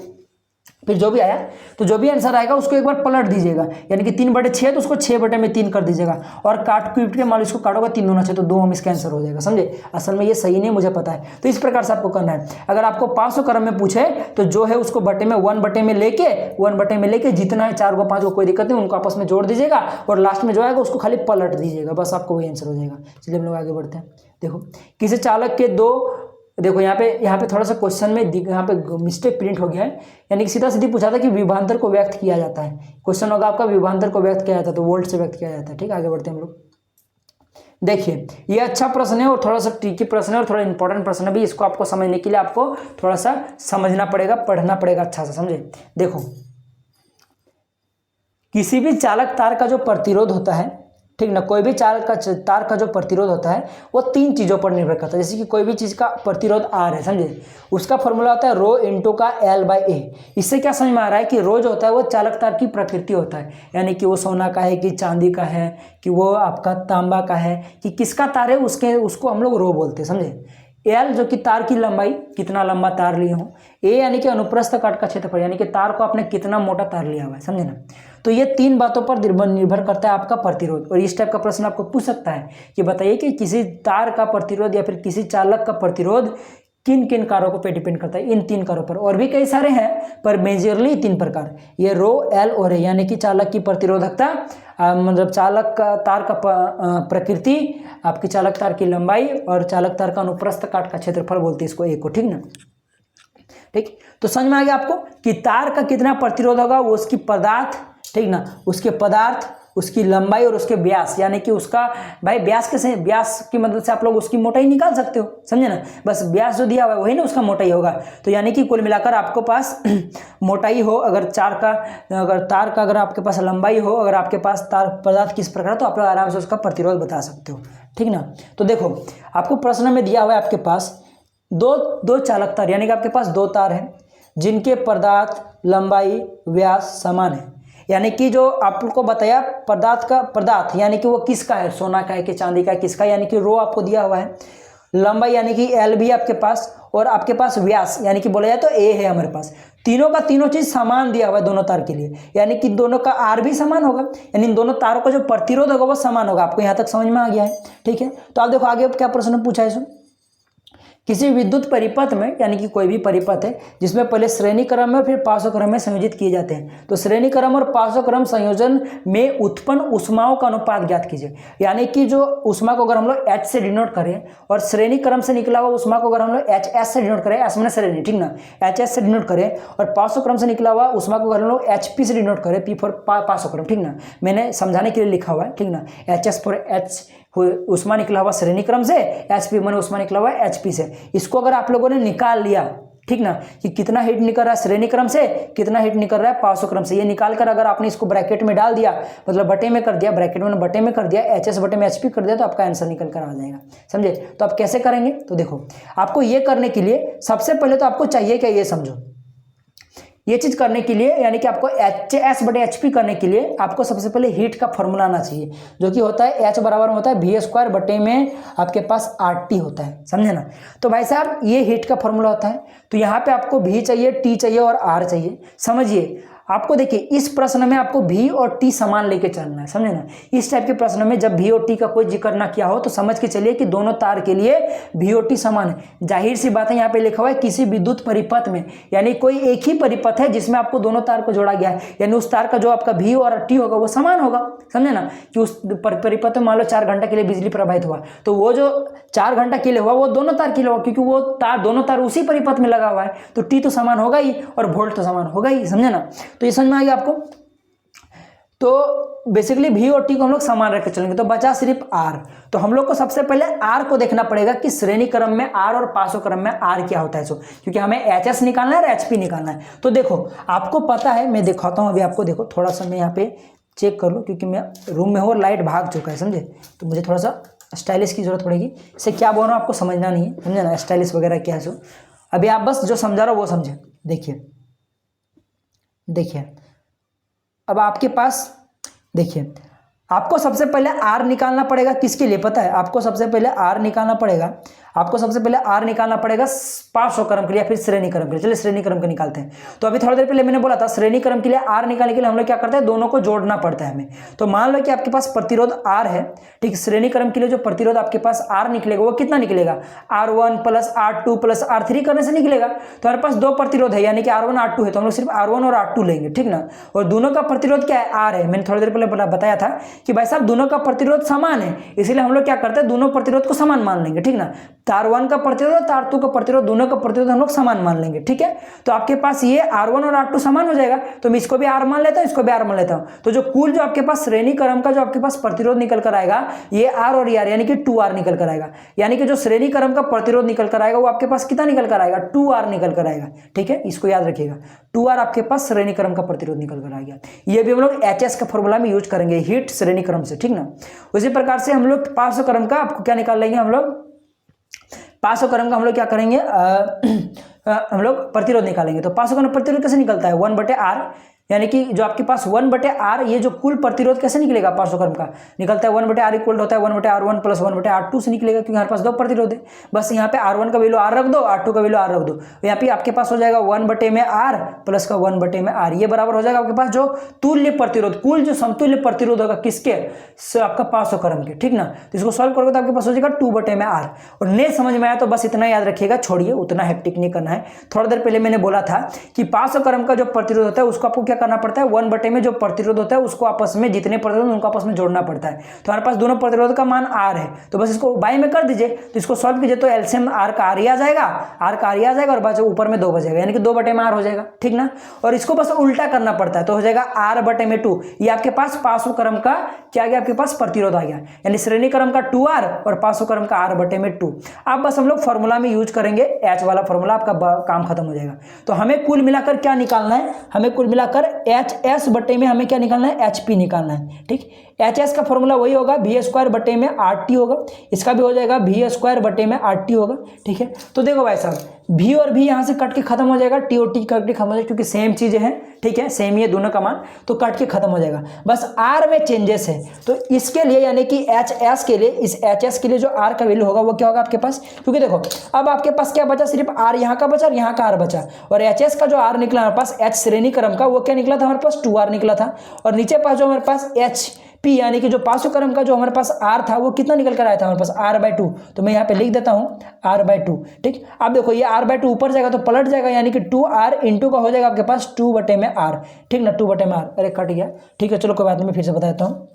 फिर जो भी आया तो जो भी आंसर आएगा उसको एक बार पलट दीजिएगा, यानी कि 3/6 तो उसको 6/3 कर दीजिएगा और काट पीट के मान लो इसको काटोगे 3 होना चाहिए तो 2 इसका आंसर हो जाएगा, समझे। असल में ये सही नहीं मुझे पता है, तो इस प्रकार से आपको करना है। अगर आपको 500 क्रम में पूछे तो जो है उसको बटे में 1 बटे में लेके जितना है 4 को 5 को कोई दिक्कत नहीं, उनको आपस में जोड़ दीजिएगा और लास्ट में जो आएगा उसको खाली पलट दीजिएगा, बस आपको वही आंसर हो जाएगा। चलिए हम लोग आगे बढ़ते हैं। देखो किसी चालक के देखो यहाँ पे थोड़ा सा क्वेश्चन में यहाँ पे मिस्टेक प्रिंट हो गया है, यानी कि सीधा सीधी पूछा था कि विभवांतर को व्यक्त किया जाता है, क्वेश्चन होगा आपका विभवांतर को व्यक्त किया जाता है तो वोल्ट से व्यक्त किया जाता है। ठीक, आगे बढ़ते हैं हम लोग। देखिए ये अच्छा प्रश्न है और थोड़ा सा ट्रिकी प्रश्न है और थोड़ा इंपॉर्टेंट प्रश्न है भी, इसको आपको समझने के लिए आपको थोड़ा सा समझना पड़ेगा, पढ़ना पड़ेगा अच्छा से, समझे। देखो किसी भी चालक तार का जो प्रतिरोध होता है, ठीक ना, कोई भी तार का जो प्रतिरोध होता है वो 3 चीज़ों पर निर्भर करता है। जैसे कि कोई भी चीज़ का प्रतिरोध R है, समझे, उसका फॉर्मूला होता है रो इंटू का L/A। इससे क्या समझ में आ रहा है कि रो जो होता है वो चालक तार की प्रकृति होता है, यानी कि वो सोना का है कि चांदी का है कि वो आपका तांबा का है कि किसका तार है उसको हम लोग रो बोलते हैं, समझे। L जो कि तार की लंबाई, कितना लंबा तार लिए हो, A यानी कि अनुप्रस्थ काट का क्षेत्रफल, यानी कि तार को आपने कितना मोटा तार लिया हुआ है, समझे ना। तो ये 3 बातों पर निर्भर करता है आपका प्रतिरोध। और इस टाइप का प्रश्न आपको पूछ सकता है कि बताइए कि किसी तार का प्रतिरोध या फिर किसी चालक का प्रतिरोध किन किन कारकों पे डिपेंड करता है, इन 3 कारों पर। और भी कई सारे हैं पर मेजरली 3 प्रकार, ये रो L और A, यानी कि चालक की प्रतिरोधकता, मतलब चालक का तार का प्रकृति, आपकी चालक तार की लंबाई और चालक तार का अनुप्रस्थ काट का क्षेत्रफल बोलते हैं इसको A को, ठीक ना। ठीक, तो समझ में आ गया आपको कि तार का कितना प्रतिरोध होगा, वो उसकी पदार्थ, ठीक ना, उसके पदार्थ, उसकी लंबाई और उसके व्यास, यानी कि उसका भाई व्यास कैसे, व्यास की मदद से आप लोग उसकी मोटाई निकाल सकते हो, समझे ना। बस व्यास जो दिया हुआ है वही ना उसका मोटाई होगा। तो यानी कि कुल मिलाकर आपको पास मोटाई हो, अगर तार का अगर आपके पास लंबाई हो, अगर आपके पास तार पदार्थ किस प्रकार, तो आप लोग आराम से उसका प्रतिरोध बता सकते हो, ठीक ना। तो देखो आपको प्रश्न में दिया हुआ है आपके पास दो चालक तार, यानी कि आपके पास 2 तार हैं जिनके पदार्थ, लंबाई, व्यास समान है। यानी कि जो आपको बताया पदार्थ यानी कि वो किसका है, सोना का है कि चांदी का है, किसका, यानी कि रो आपको दिया हुआ है, लंबाई यानी कि L भी आपके पास, और आपके पास व्यास यानी कि बोला जाए तो A है हमारे पास। तीनों का तीनों चीज समान दिया हुआ है दोनों तार के लिए, यानी कि दोनों का R भी समान होगा, यानी इन दोनों तारों का जो प्रतिरोध होगा वो समान होगा। आपको यहाँ तक समझ में आ गया है, ठीक है। तो आप देखो आगे क्या प्रश्न पूछा है इसमें, किसी विद्युत परिपथ में, यानी कि कोई भी परिपथ है जिसमें पहले श्रेणी क्रम में फिर पार्श्व क्रम में संयोजित किए जाते हैं, तो श्रेणी क्रम और पार्श्व क्रम संयोजन में उत्पन्न ऊष्माओं का अनुपात ज्ञात कीजिए। यानी कि जो ऊष्मा को अगर हम लोग H से डिनोट करें और श्रेणी क्रम से निकला हुआ ऊष्मा को अगर हम लोग HS से डिनोट करें, S मैंने श्रेणी, ठीक ना, HS से डिनोट करें, और पार्श्व क्रम से निकला हुआ ऊष्मा को अगर हम लोग HP से डिनोट करें, P फॉर पार्श्व क्रम, ठीक ना, मैंने समझाने के लिए लिखा हुआ है, ठीक ना। HS फॉर H उष्मा निकला हुआ श्रेणी क्रम से, HP मैंने उष्मा निकला हुआ HP से। इसको अगर आप लोगों ने निकाल लिया, ठीक ना, कि कितना हीट निकल रहा है श्रेणी क्रम से, कितना हीट निकल रहा है पार्श्व क्रम से, ये निकाल कर अगर आपने इसको ब्रैकेट में डाल दिया, मतलब बटे में कर दिया, ब्रैकेट में बटे में कर दिया, HS बटे में HP कर दिया, तो आपका आंसर निकल कर आ जाएगा, समझे। तो आप कैसे करेंगे, तो देखो आपको ये करने के लिए सबसे पहले तो आपको चाहिए क्या, ये समझो ये चीज़ करने के लिए यानी कि आपको HS/HP करने के लिए आपको सबसे पहले हीट का फॉर्मूला आना चाहिए, जो कि होता है H बराबर होता है V² बटे में आपके पास RT होता है, समझे ना। तो भाई साहब ये हीट का फॉर्मूला होता है, तो यहाँ पे आपको V चाहिए, T चाहिए और R चाहिए। समझिए आपको देखिए इस प्रश्न में आपको V और T समान लेके चलना है, समझे ना। इस टाइप के प्रश्न में जब V और T का कोई जिक्र ना किया हो तो समझ के चलिए कि दोनों तार के लिए V और T समान है। जाहिर सी बात है, यहाँ पे लिखा हुआ है किसी विद्युत परिपथ में, यानी कोई एक ही परिपथ है जिसमें आपको दोनों तार को जोड़ा गया है, यानी उस तार का जो आपका V और T होगा वो समान होगा, समझे ना। कि उस परिपथ में मान लो 4 घंटा के लिए बिजली प्रवाहित हुआ, तो वो जो 4 घंटा के लिए हुआ वो दोनों तार के लिए होगा, क्योंकि वो तार दोनों तार उसी परिपथ में लगा हुआ है, तो T तो समान होगा ही और वोल्ट तो समान होगा ही, समझे ना। तो ये समझ में आ गया आपको। तो बेसिकली V और T को हम लोग समान रख के चलेंगे, तो बचा सिर्फ R। तो हम लोग को सबसे पहले R को देखना पड़ेगा कि श्रेणी क्रम में R और पार्श्व क्रम में R क्या होता है, सो क्योंकि हमें HS निकालना है और HP निकालना है। तो देखो आपको पता है, मैं दिखाता हूँ अभी आपको, देखो थोड़ा सा मैं यहाँ पे चेक कर लो, क्योंकि मैं रूम में हूँ और लाइट भाग चुका है, समझे। तो मुझे थोड़ा सा स्टाइलिश की जरूरत पड़ेगी। इससे क्या बोल रहा हूँ आपको समझना नहीं है, समझे ना, स्टाइलिश वगैरह क्या है। सो अभी आप बस जो समझा रहा हो वो समझे। देखिए अब आपके पास देखिए, आपको सबसे पहले R निकालना पड़ेगा, किसके लिए पता है, आपको सबसे पहले R निकालना पड़ेगा, आपको सबसे पहले R निकालना पड़ेगा पार्श्व क्रम के लिए या फिर श्रेणी क्रम के लिए। चलिए श्रेणी क्रम के निकालते हैं। तो अभी थोड़ी देर पहले मैंने बोला था श्रेणी क्रम के लिए R निकालने के लिए हम लोग क्या करते हैं, दोनों को जोड़ना पड़ता है हमें। तो मान लो कि आपके पास प्रतिरोध R है, ठीक। श्रेणी क्रम के लिए जो प्रतिरोध आपके पास R निकलेगा वो कितना निकलेगा, R1 + R2 + R3 करने से निकलेगा। तो हमारे पास 2 प्रतिरोध है, यानी कि R1 R2 है, तो हम लोग सिर्फ R1 और R2 लेंगे, ठीक ना। और दोनों का प्रतिरोध क्या है, R है। मैंने थोड़ी देर पहले बताया था कि भाई साहब दोनों का प्रतिरोध समान है, इसलिए हम लोग क्या करते हैं, दोनों प्रतिरोध को समान मान लेंगे, ठीक ना। तार 1 का प्रतिरोध तार 2 का प्रतिरोध, दोनों का प्रतिरोध हम लोग समान मान लेंगे, ठीक है। तो आपके पास ये R1 और R2 समान हो जाएगा, तो मैं इसको भी R मान लेता हूं, इसको भी R मान लेता हूं। तो जो कुल जो आपके पास श्रेणी क्रम का जो आपके पास प्रतिरोध निकल कर आएगा, ये R और R यानी कि 2R निकल कर आएगा। यानी कि जो श्रेणी क्रम का प्रतिरोध निकल कर आएगा वो आपके पास कितना निकल कर आएगा, 2R निकल कर आएगा, ठीक है। इसको याद रखिएगा, 2R आपके पास श्रेणी क्रम का प्रतिरोध निकल कर आएगा। ये भी हम लोग HS का फॉर्मूला में यूज करेंगे, हीट श्रेणी क्रम से, ठीक ना। उसी प्रकार से हम लोग पार्श्व क्रम का आपको क्या निकाल लेंगे, हम लोग पार्श्व क्रम का हम लोग क्या करेंगे, हम लोग प्रतिरोध निकालेंगे। तो पार्श्व क्रम प्रतिरोध कैसे निकलता है, 1/R, यानी कि जो आपके पास 1/R, ये जो कुल प्रतिरोध कैसे निकलेगा पार्श्व क्रम का, निकलता है 1/R इक्वल होता है 1/R1 + 1/R2 से निकलेगा, क्योंकि हमारे पास 2 प्रतिरोध है। बस यहाँ पे R1 का वैल्यू R रख दो, R2 का वैल्यू R रख दो, यहाँ पे आपके पास हो जाएगा 1/R प्लस का 1/R, ये बराबर हो जाएगा आपके पास जो तुल्य प्रतिरोध, कुल जो समतुल्य प्रतिरोध होगा किसके, आपका पार्श्व क्रम के, ठीक ना। तो इसको सॉल्व करोगे तो आपके पास हो जाएगा 2/R। और नहीं समझ में आया तो बस इतना याद रखिएगा, छोड़िए, उतना हेक्टिक नहीं करना है। थोड़ा देर पहले मैंने बोला था कि पार्श्व क्रम का जो प्रतिरोध होता है उसको आपको क्या करना पड़ता है, 1/में में जो प्रतिरोध होता है उसको आपस में, जितने प्रतिरोध उनको आपस में जोड़ना पड़ता है। तो हमारे पास दोनों प्रतिरोध का मान R है, तो बस इसको बाई में कर दीजिए। तो इसको सॉल्व कीजिए तो एलसीएम R का R ही आ जाएगा, R का R ही आ जाएगा और बस ऊपर में 2 बचेगा, यानी कि 2/R हो जाएगा, ठीक ना। और इसको बस उल्टा करना पड़ता है, तो हो जाएगा R/2। ये आपके पास पार्श्व क्रम का क्या आ गया, आपके पास प्रतिरोध आ गया, यानी श्रेणी क्रम का 2R और पार्श्व क्रम का R/2। अब बस हम लोग फॉर्मूला में यूज करेंगे H वाला फॉर्मूला, आपका काम खत्म हो जाएगा। तो हमें कुल मिलाकर क्या निकालना है, हमें कुल मिलाकर HS बटे में हमें क्या निकालना है, HP निकालना है, ठीक। HS का फॉर्मूला वही होगा, V² बटे में RT होगा, इसका भी हो जाएगा V² बटे में RT होगा, ठीक है। तो देखो भाई साहब, V और V यहाँ से कट के खत्म हो जाएगा, T और T कट के खत्म हो जाएगा, क्योंकि सेम चीजें हैं, ठीक है, सेम ही है दोनों का मान, तो कट के खत्म हो जाएगा। बस R में चेंजेस है, तो इसके लिए यानी कि HS के लिए, इस HS के लिए जो R का वैल्यू होगा वो क्या होगा आपके पास, क्योंकि देखो अब आपके पास क्या बचा, सिर्फ R यहाँ का बचा और यहाँ का R बचा, और HS का जो R निकला हमारे पास, H श्रेणी क्रम का, वो क्या निकला था हमारे पास, 2R निकला था। और नीचे पास जो हमारे पास HP यानी कि जो पार्श्व क्रम का जो हमारे पास R था वो कितना निकल कर आया था हमारे पास, R/2। तो मैं यहाँ पे लिख देता हूँ R/2, ठीक। अब देखो ये R/2 ऊपर जाएगा तो पलट जाएगा, यानी कि 2R इंटू का हो जाएगा आपके पास 2/R, ठीक ना, 2/R। अरे कट गया, ठीक है, चलो कोई बात नहीं, मैं फिर से बता देता हूँ।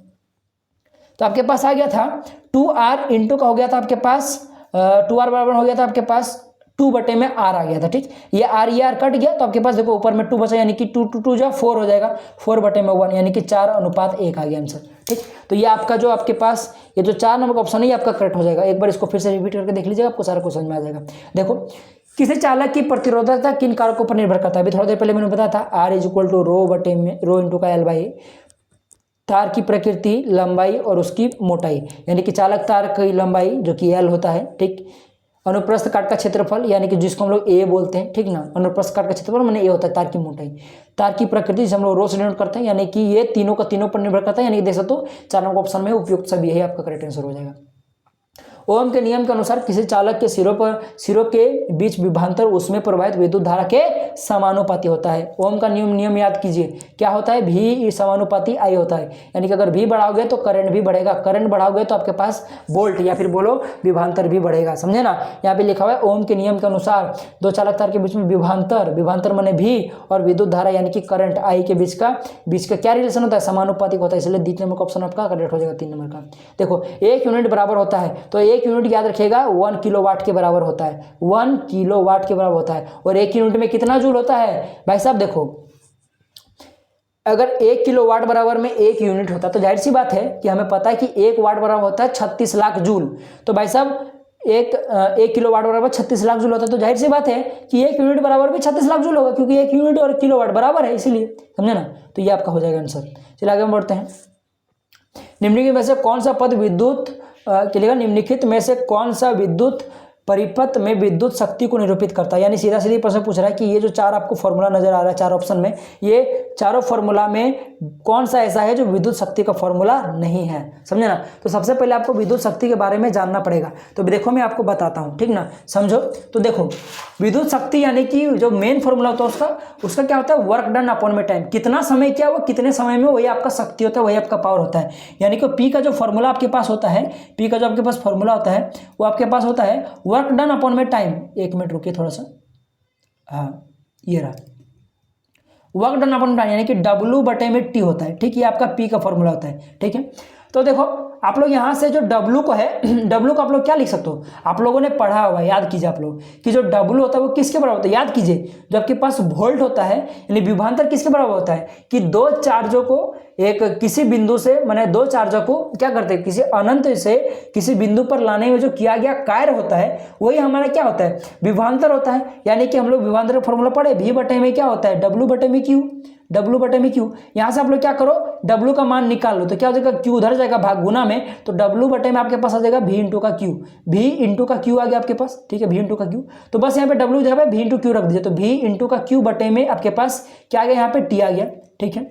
तो आपके पास आ गया था 2R इंटू का हो गया था आपके पास 2R बराबर हो गया था आपके पास 2/R आ गया था, ठीक। ये R कट गया तो आपके पास देखो ऊपर में 2 बचा, यानी कि 2 जो 4 हो जाएगा, 4/1 यानी कि 4:1 आ गया आंसर, ठीक। तो ये आपका जो आपके पास ये जो 4 नंबर का ऑप्शन है ये आपका करेक्ट हो जाएगा। एक बार इसको फिर से रिपीट करके देख लीजिएगा, आपको सारा कुछ समझ में आ जाएगा। देखो किसी चालक की प्रतिरोधकता किन कारकों पर निर्भर करता है, अभी थोड़ा देर पहले मैंने बताया था R = ρ इंटू का L/A, तार की प्रकृति, लंबाई और उसकी मोटाई, यानी कि चालक तार की लंबाई जो कि L होता है, ठीक। अनुप्रस्थ काट का क्षेत्रफल यानी कि जिसको हम लोग ए बोलते हैं, ठीक ना, अनुप्रस्थ काट का क्षेत्रफल माने ए होता है तार की मोटाई। तार की प्रकृति जिसे हम लोग रो से डिनोट करते हैं, यानी कि ये तीनों का तीनों पर निर्भर करता है, यानी कि देख सकते हो 4 नंबर ऑप्शन में उपयुक्त सभी है, आपका करेक्ट आंसर हो जाएगा। ओम के नियम के अनुसार किसी चालक के सिरों के बीच विभवांतर उसमें प्रवाहित विद्युत धारा के समानुपाती होता है। ओम का नियम याद कीजिए, क्या होता है, भी समानुपाती आई होता है, यानी कि अगर भी बढ़ाओगे तो करंट भी बढ़ेगा, करंट बढ़ाओगे तो आपके पास वोल्ट या फिर बोलो विभवांतर भी बढ़ेगा, समझे ना। यहाँ पे लिखा हुआ है ओम के नियम के अनुसार दो चालक तार के बीच में विभवांतर माने भी और विद्युत धारा यानी कि करंट आई के बीच का क्या रिलेशन होता है, समानुपातिक होता है, इसलिए डी नंबर का ऑप्शन आपका करेक्ट हो जाएगा 3 नंबर का। देखो 1 यूनिट बराबर होता है, तो 1 यूनिट याद रखिएगा 1 किलोवाट के बराबर होता है, 1 किलोवाट के बराबर होता है। और 1 यूनिट में कितना जूल होता है भाई साहब, देखो अगर 1 किलोवाट बराबर में 1 यूनिट होता है तो जाहिर सी बात है कि हमें पता है कि 1 वाट बराबर होता है 36 लाख जूल। तो भाई साहब एक किलोवाट बराबर 36 लाख जूल होता है, तो जाहिर सी बात है कि 1 यूनिट बराबर भी 36 लाख जूल होगा, क्योंकि 1 यूनिट और किलोवाट बराबर है, इसीलिए, समझे ना। तो ये आपका हो जाएगा आंसर। चलिए आगे हम बढ़ते हैं। निम्नलिखित में से कौन सा पद निम्नलिखित में से कौन सा विद्युत परिपथ में विद्युत शक्ति को निरूपित करता है, यानी सीधा सीधी प्रश्न पूछ रहा है कि ये जो 4 आपको फॉर्मूला नजर आ रहा है 4 ऑप्शन में, ये चारों फॉर्मूला में कौन सा ऐसा है जो विद्युत शक्ति का फॉर्मूला नहीं है, समझे ना। तो सबसे पहले आपको विद्युत शक्ति के बारे में जानना पड़ेगा। तो देखो मैं आपको बताता हूँ, ठीक ना, समझो। तो देखो विद्युत शक्ति यानी कि जो मेन फॉर्मूला होता है उसका क्या होता है, वर्क डन अपॉन में टाइम, कितना समय क्या वो कितने समय में वही आपका शक्ति होता है, वही आपका पावर होता है। यानी कि पी का जो फॉर्मूला आपके पास होता है, पी का जो आपके पास फॉर्मूला होता है वो आपके पास होता है वर्क डन अपॉन में टाइम। 1 मिनट रुकिए थोड़ा सा, हाँ ये रहा वर्क डन अपॉन टाइम, यानी कि W/T होता है, ठीक, ये आपका पी का फॉर्मूला होता है, ठीक है। तो देखो आप लोग यहाँ से जो W को है W को आप लोग क्या लिख सकते हो, आप लोगों ने पढ़ा हुआ, याद कीजिए आप लोग कि जो W होता है वो किसके बराबर होता है, याद कीजिए, जो आपके पास वोल्ट होता है यानी विभवांतर किसके बराबर होता है कि 2 चार्जों को एक किसी बिंदु से माने 2 चार्जों को क्या करते हैं, किसी अनंत से किसी बिंदु पर लाने में जो किया गया कार्य होता है वही हमारा क्या होता है, विभवांतर होता है। यानी कि हम लोग विभवांतर का फॉर्मूला पढ़े, V/में क्या होता है, W/Q, W/Q। यहाँ से आप लोग क्या करो, W का मान निकाल लो, तो क्या हो जाएगा, Q उधर जाएगा भाग गुना में, तो W/में आपके पास आ जाएगा V/Q आ गया आपके पास, ठीक है, V/Q। तो बस यहाँ पे W जगह पे V/Q रख दीजिए, तो V/Q में आपके पास क्या आ गया, यहाँ पे T आ गया, ठीक है,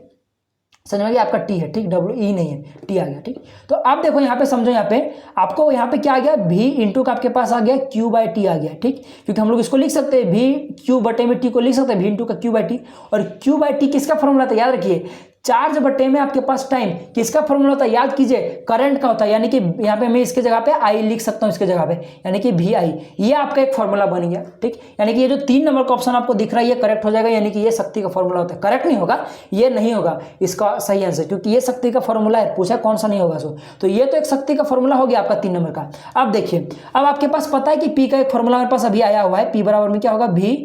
समझ में गया, आपका टी है, ठीक, W/E नहीं है, टी आ गया, ठीक। तो आप देखो यहाँ पे समझो, यहाँ पे आपको यहाँ पे क्या आ गया, V का आपके पास आ गया Q/T आ गया, ठीक, क्योंकि हम लोग इसको लिख सकते हैं V/Q में T को लिख सकते हैं V Q/T। और Q/T किसका फॉर्मूला था, याद रखिए, चार्ज बटे में आपके पास टाइम किसका फॉर्मूला होता है, याद कीजिए, करंट का होता है। यानी कि यहाँ पे मैं इसके जगह पे आई लिख सकता हूँ, इसके जगह पे यानी कि VI, ये आपका एक फॉर्मूला बन गया, ठीक। यानी कि ये जो 3 नंबर का ऑप्शन आपको दिख रहा है ये करेक्ट हो जाएगा, यानी कि ये शक्ति का फॉर्मूला होता है, करेक्ट नहीं होगा, ये नहीं होगा इसका सही आंसर, क्योंकि ये शक्ति का फॉर्मूला है, पूछा कौन सा नहीं होगा सो, तो ये तो एक शक्ति का फॉर्मूला हो गया आपका 3 नंबर का। अब देखिए, अब आपके पास पता है कि P का एक फॉर्मूला हमारे पास अभी आया हुआ है, P बराबर में क्या होगा, V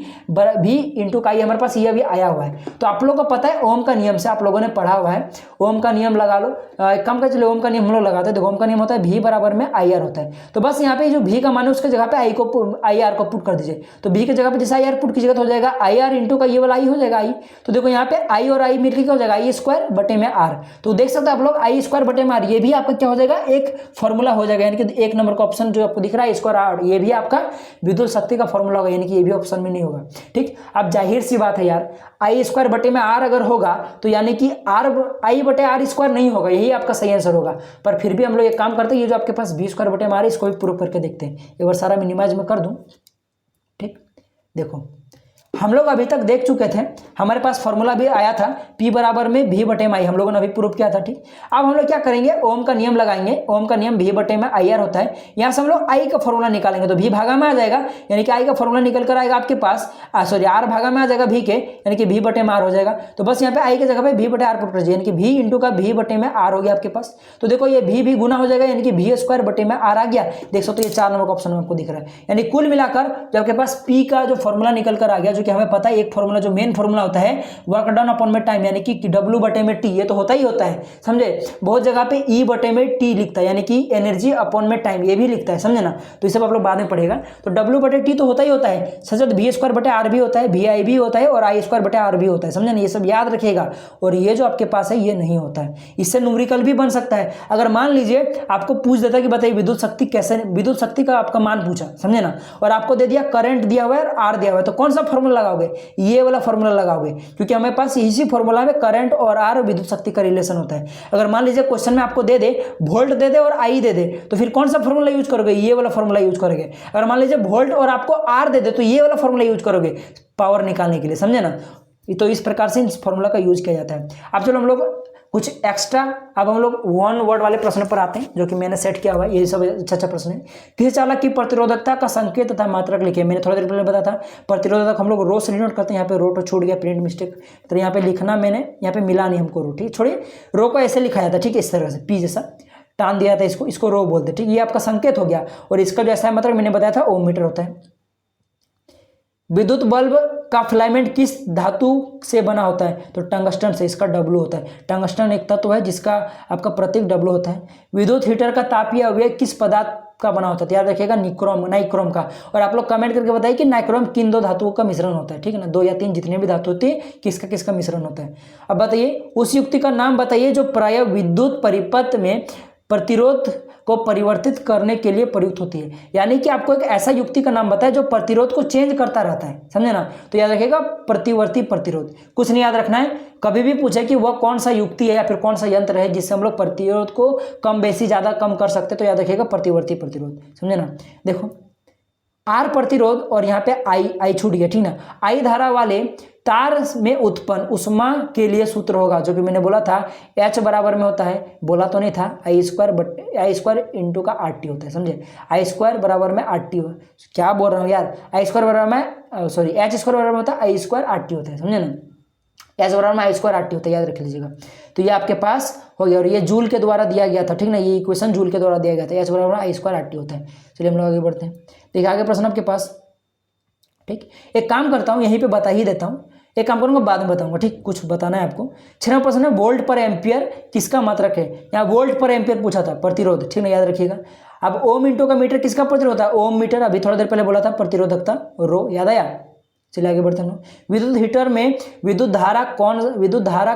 का हमारे पास ये अभी आया हुआ है। तो आप लोगों को पता है ओम का नियम से आप लोगों ने पढ़ा हुआ है, ओम का नियम लगा लो, कम कर चलिए, ओम का नियम हम लोग लगाते हैं। देखो ओम का नियम होता है V बराबर में IR होता है, तो बस यहाँ पे जो V का मान है उसके जगह पे IR को पुट कर दीजिए, तो V की जगह पे जैसे IR पुट कीजिएगा तो हो जाएगा IR इंटू का ये वाला I हो जाएगा I। तो देखो यहाँ पे I और I मिलकर क्या हो जाएगा, I² तो देख सकते हैं आप लोग I² ये भी आपका क्या हो जाएगा, एक फॉर्मूला हो जाएगा, यानी कि 1 नंबर का ऑप्शन जो आपको दिख रहा है I²R, ये भी आपका विद्युत शक्ति का फॉर्मूला होगा, यानी कि ये भी ऑप्शन में नहीं होगा, ठीक। अब जाहिर सी बात है यार, I² अगर होगा तो यानी कि I/R² नहीं होगा, यही आपका सही आंसर होगा। पर फिर भी हम लोग एक काम करते हैं, ये जो आपके पास V²/R इसको भी प्रूव करके देखते हैं। एक बार सारा मिनिमाइज में कर दूं, ठीक, देखो हम लोग अभी तक देख चुके थे, हमारे पास फॉर्मूला भी आया था P बराबर में V/I, हम लोगों ने अभी प्रूव किया था, ठीक। अब हम लोग क्या करेंगे, ओम का नियम लगाएंगे, ओम का नियम V/IR होता है, यहाँ से हम लोग I का फॉर्मूला निकालेंगे तो V भागा में आ जाएगा, यानी कि I का फॉर्मूला निकल कर आएगा आपके पास, सॉरी R भागा में आ जाएगा V के, यानी कि V/R हो जाएगा। तो बस यहाँ पे I की जगह पे V/R पुट कीजिए, यानी कि V इंटू का V/R हो गया आपके पास। तो देखो ये V भी गुना हो जाएगा, यानी कि V²/R आ गया, देख सकते हो ये 4 नंबर का ऑप्शन आपको दिख रहा है। यानी कुल मिलाकर जो आपके पास P का जो फॉर्मूला निकल कर आ गया, जो जो कि हमें पता है एक फॉर्मूला जो मेन फॉर्मूला होता है वर्क डन अपॉन में टाइम, यानी कि W बटे में T, ये तो होता ही होता है, समझे। बहुत जगह पे E बटे में T लिखता है, यानी कि एनर्जी अपॉन में टाइम, ये भी लिखता है, समझे ना। तो ये सब आप लोग बाद में पढ़ेगा। तो W बटे T तो होता ही होता है, सच V स्क्वायर बटे R भी होता है, VI भी होता है और I स्क्वायर बटे R भी होता है, समझे ना। ये सब याद रखिएगा। और ये जो आपके पास है ये नहीं होता है, इससे न्यूमेरिकल भी बन सकता है। अगर मान लीजिए आपको पूछ देता कि बताइए विद्युत शक्ति कैसे, विद्युत शक्ति का आपका मान पूछा, समझे ना, और आपको दे दिया करंट दिया हुआ है और आर दिया हुआ है, तो कौन सा फॉर्मूला लगाओगे? ये वाला फॉर्मूला लगाओगे, क्योंकि हमारे पास इसी फॉर्मूला में करंट और आर विद्युत शक्ति का रिलेशन होता है। अगर मान लीजिए क्वेश्चन में आपको दे दे वोल्ट दे दे और आई दे दे, तो फिर कौन सा फॉर्मूला यूज करोगे? ये वाला फॉर्मूला यूज करोगे। अगर मान लीजिए वोल्ट और आपको आर दे दे, तो ये वाला फॉर्मूला यूज करोगे पावर निकालने के लिए, समझे ना। तो इस प्रकार से इस फॉर्मूला का यूज किया जाता है। अब चलो हम लोग कुछ एक्स्ट्रा, अब हम लोग वन वर्ड वाले प्रश्न पर आते हैं, जो कि मैंने सेट किया हुआ है। ये सब अच्छा प्रश्न है। किसी चालक की प्रतिरोधकता का संकेत तथा मात्रक लिखिए। मैंने थोड़ा देर पहले बताया था प्रतिरोधक हम लोग रो से डिनोट करते हैं। यहाँ पे रो तो छूट गया, प्रिंट मिस्टेक, तो यहाँ पे लिखना मैंने यहाँ पे मिला नहीं हमको रो, ठीक। छोड़िए, रो को ऐसे लिखा जाता है, ठीक है, इस तरह से पी जैसा टान दिया था, इसको रो बोलते, ठीक। ये आपका संकेत हो गया। और इसका जो ऐसा है मतलब मैंने बताया था ओम मीटर होता है। विद्युत बल्ब का फिलामेंट किस धातु से बना होता है? तो टंगस्टन से, इसका W होता है। टंगस्टन एक तत्व है जिसका आपका प्रतीक W होता है। विद्युत हीटर का तापीय अवयव किस पदार्थ का बना होता है? याद रखिएगा नाइक्रोम का। और आप लोग कमेंट करके बताइए कि नाइक्रोम किन दो धातुओं का मिश्रण होता है, ठीक है ना। 2 या 3 जितने भी धातु होते हैं किसका किसका मिश्रण होता है। अब बताइए उस युक्ति का नाम बताइए जो प्राय विद्युत परिपथ में प्रतिरोध को परिवर्तित करने के लिए प्रयुक्त होती है। यानी कि आपको एक ऐसा युक्ति का नाम बताए जो प्रतिरोध को चेंज करता रहता है, समझे ना। तो याद रखिएगा प्रतिवर्ती प्रतिरोध। कुछ नहीं याद रखना है, कभी भी पूछे कि वह कौन सा युक्ति है या फिर कौन सा यंत्र है जिससे हम लोग प्रतिरोध को कम बेसी ज्यादा कम कर सकते, तो याद रखिएगा प्रतिवर्ती प्रतिरोध, समझे ना। देखो आर प्रतिरोध और यहाँ पे आई छूट गया, ठीक ना। आई धारा वाले तार में उत्पन्न उष्मा के लिए सूत्र होगा, जो कि मैंने बोला था H बराबर में होता है, बोला तो नहीं था, आई स्क्वायर इंटू का RT होता है, समझे। आई स्क्वायर बराबर में RT हो, क्या बोल रहा हूँ यार, आई स्क्वायर बराबर में सॉरी H स्क्वायर बराबर में होता है आई स्क्वायर RT होता है, समझे ना। H बराबर में आई स्क्वायर RT होता है, याद रख लीजिएगा। तो ये आपके पास हो गया। और ये जूल के द्वारा दिया गया था, ठीक ना, ये इक्वेशन जूल के द्वारा दिया गया था। H बराबर में आई स्क्वायर RT होता है। चलिए हम लोग आगे बढ़ते हैं। देखिए आगे प्रश्न आपके पास, ठीक। एक काम करता हूँ, यहीं पे बता ही देता हूँ, एक काम करूँगा बाद में बताऊंगा, ठीक। कुछ बताना है आपको। 6वां प्रश्न है वोल्ट पर एम्पियर किसका मात्रक है? यहाँ वोल्ट पर एम्पियर पूछा था, प्रतिरोध, ठीक ना, याद रखिएगा। अब ओम इंटू का मीटर किसका प्रतिरोध होता है? ओम मीटर, अभी थोड़ा देर पहले बोला था प्रतिरोधकता रो, याद आया। चलिए आगे बढ़ते हैं। विद्युत हीटर में विद्युत धारा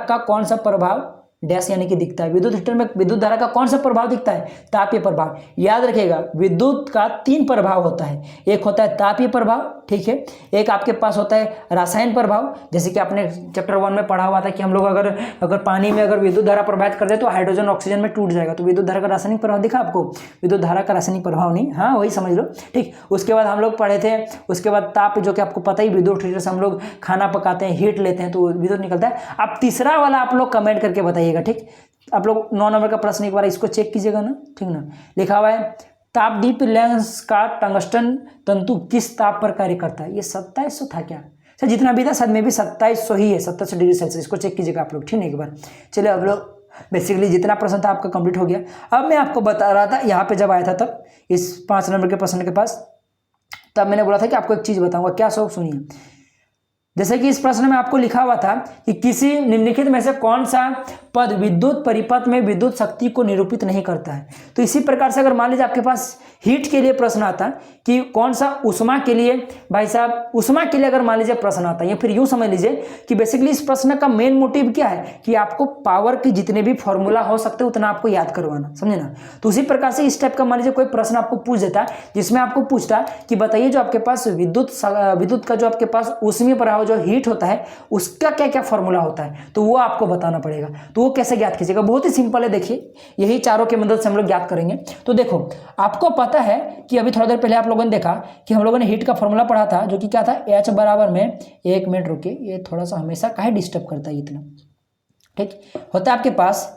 का कौन सा प्रभाव डैश यानी कि दिखता है? विद्युत हीटर में विद्युत धारा का कौन सा प्रभाव दिखता है? तापीय प्रभाव। याद रखिएगा विद्युत का 3 प्रभाव होता है। एक होता है तापीय प्रभाव, ठीक है। एक आपके पास होता है रासायनिक प्रभाव, जैसे कि आपने चैप्टर 1 में पढ़ा हुआ था कि हम लोग अगर पानी में अगर विद्युत धारा प्रभावित कर दे तो हाइड्रोजन ऑक्सीजन में टूट जाएगा। तो विद्युत धारा का रासायनिक प्रभाव दिखा आपको? विद्युत धारा का रासायनिक प्रभाव नहीं, हाँ वही समझ लो, ठीक। उसके बाद हम लोग पढ़े थे, उसके बाद ताप, जो कि आपको पता ही विद्युत हीटर से हम लोग खाना पकाते हैं, हीट लेते हैं तो विद्युत निकलता है। अब तीसरा वाला आप लोग कमेंट करके बताइएगा, ठीक। आप लोग 9 नंबर का प्रश्न एक बार इसको चेक कीजिएगा ना, ठीक ना। लिखा हुआ है तापदीप लेंस का टंगस्टन तंतु किस ताप पर कार्य करता है? ये 2700 था क्या? सर जितना भी था शायद में भी 2700 ही है, 2700 डिग्री सेल्सियस। इसको चेक कीजिएगा आप लोग, ठीक है, एक बार। चलिए अब लोग बेसिकली जितना प्रश्न था आपका कंप्लीट हो गया। अब मैं आपको बता रहा था यहाँ पे जब आया था तब इस 5 नंबर के प्रश्न के पास, तब मैंने बोला था कि आपको एक चीज बताऊंगा, क्या शौक सुनिए। जैसे कि इस प्रश्न में आपको लिखा हुआ था कि किसी निम्नलिखित में से कौन सा पद विद्युत परिपथ में विद्युत शक्ति को निरूपित नहीं करता है। तो इसी प्रकार से अगर मान लीजिए आपके पास हीट के लिए प्रश्न आता कि कौन सा उष्मा के लिए, भाई साहब उष्मा के लिए अगर मान लीजिए प्रश्न आता है, या फिर यूं समझ लीजिए कि बेसिकली इस प्रश्न का मेन मोटिव क्या है कि आपको पावर के जितने भी फॉर्मूला हो सकते हैं उतना आपको याद करवाना, समझे ना। तो उसी प्रकार से इस टाइप का मान लीजिए कोई प्रश्न आपको पूछ देता जिसमें आपको पूछता कि बताइए जो आपके पास विद्युत का जो आपके पास ऊष्मीय प्रभाव जो हीट होता है उसका क्या क्या फॉर्मूला होता है, तो वो आपको बताना पड़ेगा। तो वो कैसे ज्ञात कीजिएगा? बहुत ही सिंपल है, देखिए यही चारों की मदद से हम लोग ज्ञात करेंगे। तो देखो आपको पता है कि अभी थोड़ा देर पहले आप लोगों ने देखा कि हम लोगों ने हीट का फॉर्मूला पढ़ा था, जो कि क्या था, H बराबर में, 1 मिनट रुके, ये थोड़ा सा हमेशा काहे डिस्टर्ब करता है इतना, ठीक। होता है आपके पास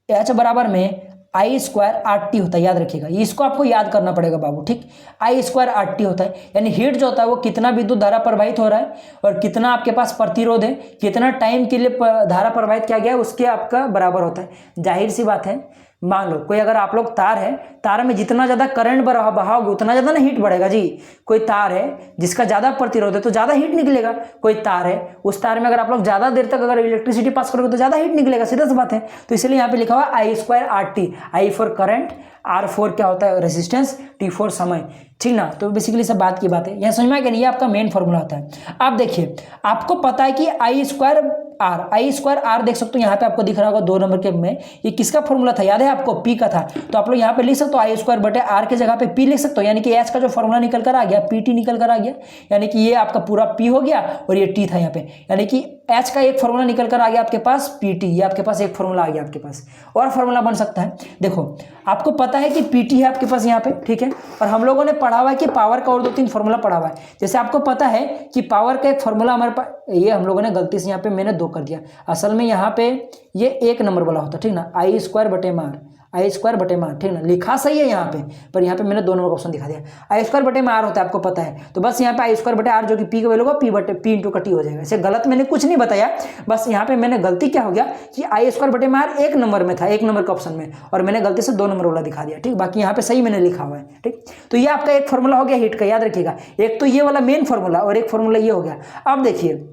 H बराबर में आई स्क्वायर RT होता है, याद रखिएगा, इसको आपको याद करना पड़ेगा बाबू, ठीक। आई स्क्वायर RT होता है, यानी हीट जो होता है वो कितना विद्युत धारा प्रवाहित हो रहा है और कितना आपके पास प्रतिरोध है, कितना टाइम के लिए धारा प्रवाहित किया गया है, उसके आपका बराबर होता है। जाहिर सी बात है मान लो कोई अगर आप लोग तार है, तार में जितना ज़्यादा करंट बहाओगे उतना ज़्यादा ना हीट बढ़ेगा जी। कोई तार है जिसका ज़्यादा प्रतिरोध है तो ज़्यादा हीट निकलेगा। कोई तार है, उस तार में अगर आप लोग ज़्यादा देर तक अगर इलेक्ट्रिसिटी पास करोगे तो ज़्यादा हीट निकलेगा, सीधा सी बात है। तो इसलिए यहाँ पे लिखा हुआ I²RT, I for current, R4 क्या होता है रेजिस्टेंस, T फॉर समय, ठीक ना। तो बेसिकली सब बात की बात है, यहाँ समझ में आ गया। ये आपका मेन फॉर्मूला होता है। अब देखिए आपको पता है कि I²R देख सकते हो यहाँ पे आपको दिख रहा होगा 2 नंबर के में, ये किसका फॉर्मूला था याद है आपको, P का था। तो आप लोग यहाँ पे लिख सकते हो I²/R के जगह पे P लिख सकते हो, यानी कि H का जो फॉर्मूला निकल कर आ गया PT निकल कर आ गया, यानी कि ये आपका पूरा P हो गया और ये T था यहाँ पे, यानी कि H का एक फॉर्मूला निकल कर आ गया आपके पास PT, ये आपके पास एक फॉर्मूला आ गया आपके पास। और फॉर्मूला बन सकता है, देखो आपको पता है कि PT है आपके पास यहाँ पे, ठीक है। और हम लोगों ने पढ़ा हुआ है कि पावर का और 2-3 फॉर्मूला पढ़ा हुआ है। जैसे आपको पता है कि पावर का एक फॉर्मूला हमारे पास, ये हम लोगों ने गलती से यहाँ पे मैंने 2 कर दिया, असल में यहाँ पे ये 1 नंबर वाला होता, ठीक ना, I²/R, I²/R, ठीक ना, लिखा सही है यहाँ पे, पर यहाँ पे मैंने 2 नंबर का ऑप्शन दिखा दिया। I²/R होता है आपको पता है, तो बस यहाँ पे I²/R जो कि P का वैल्यू होगा P इंटू का T हो जाएगा। इसे गलत मैंने कुछ नहीं बताया, बस यहाँ पे मैंने गलती क्या हो गया कि I²/R 1 नंबर में था, 1 नंबर का ऑप्शन में, और मैंने गलती से 2 नंबर वाला दिखा दिया, ठीक। बाकी यहाँ पे सही मैंने लिखा हुआ है, ठीक। तो ये आपका एक फॉर्मूला हो गया हीट का, याद रखिएगा। एक तो ये वाला मेन फॉर्मूला और एक फॉर्मूला ये हो गया। अब देखिए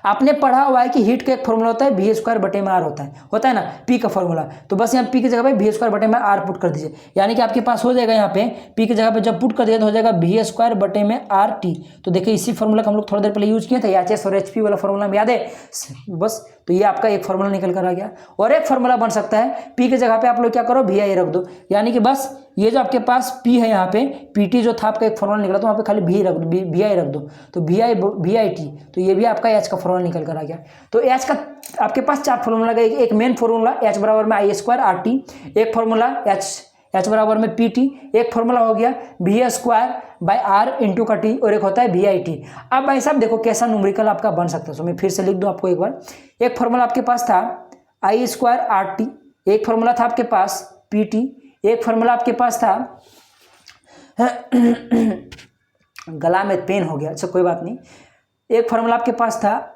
आपने पढ़ा हुआ है कि हीट का एक फॉर्मूला होता है V²/R होता है ना, P का फॉर्मूला। तो बस यहाँ P की जगह पे V²/R पुट कर दीजिए, यानी कि आपके पास हो जाएगा यहाँ पे P की जगह पे जब पुट कर दिया तो हो जाएगा V²/RT। तो देखिए इसी फॉर्मूला का हम लोग थोड़ी देर पहले यूज किए थे, HS और HP वाला फॉर्मूला में याद है बस। तो ये आपका एक फॉर्मूला निकल कर आ गया। और एक फॉर्मूला बन सकता है, P की जगह पे आप लोग क्या करो VI रख दो, यानी कि बस ये जो आपके पास P है यहाँ पे PT जो था आपका एक फॉर्मूला निकला, तो वहाँ पे खाली VI रख दो, तो VIT, तो ये भी आपका H का फॉर्मूला निकल कर आ गया। तो H का आपके पास 4 फॉर्मूला गए, एक मेन फॉर्मूला H बराबर में I²RT, एक फॉर्मूला H बराबर में PT, एक फॉर्मूला हो गया V²/R इंटू का T, और एक होता है VIT। अब भाई साहब देखो कैसा न्यूमेरिकल आपका बन सकता है, तो मैं फिर से लिख दूं आपको एक बार। एक फॉर्मूला आपके पास था I²RT, एक फॉर्मूला था आपके पास PT, एक फॉर्मूला आपके पास था गला में पेन हो गया, अच्छा कोई बात नहीं। एक फॉर्मूला आपके पास था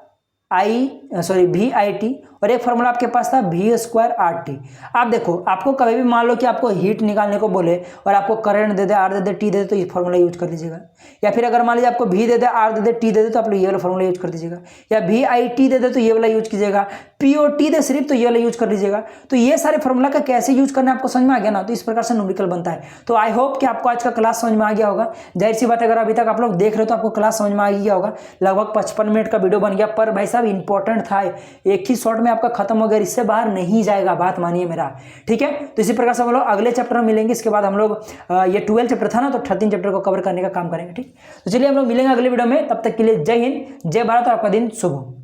VIT, और एक फॉर्मूला आपके पास था V²RT। आप देखो आपको कभी भी मान लो कि आपको हीट निकालने को बोले और आपको करंट दे दे, R दे दे, T दे दे, तो ये फॉर्मूला यूज कर लीजिएगा। या फिर अगर मान लीजिए आपको V दे दे, R दे दे, T दे दे, तो आप लोग ये वाला फॉर्मूला यूज कर दीजिएगा। या VIT दे दे तो ये वाला यूज कीजिएगा, P और T दे सिर्फ तो ये वाला यूज कर लीजिएगा। तो ये सारे फॉर्मूला का कैसे यूज करना है आपको समझ में आ गया ना, तो इस प्रकार से न्यूमेरिकल बनता है। तो आई होप कि आपको आज का क्लास समझ में आ गया होगा। जाहिर सी बात है अगर अभी तक आप लोग देख रहे हो तो आपको क्लास समझ में आ गया होगा। लगभग 55 मिनट का वीडियो बन गया, पर भाई साहब इंपॉर्टेंट था, एक ही शॉट में आपका खत्म हो गया, इससे बाहर नहीं जाएगा, बात मानिए मेरा, ठीक है। तो इसी प्रकार से हम लोग अगले चैप्टर में मिलेंगे। इसके बाद हम लोग ये 12 चैप्टर था ना, तो 13 चैप्टर को कवर करने का काम करेंगे, ठीक। तो चलिए हम लोग मिलेंगे अगले वीडियो में, तब तक के लिए जय हिंद, जय भारत और आपका दिन शुभ हो।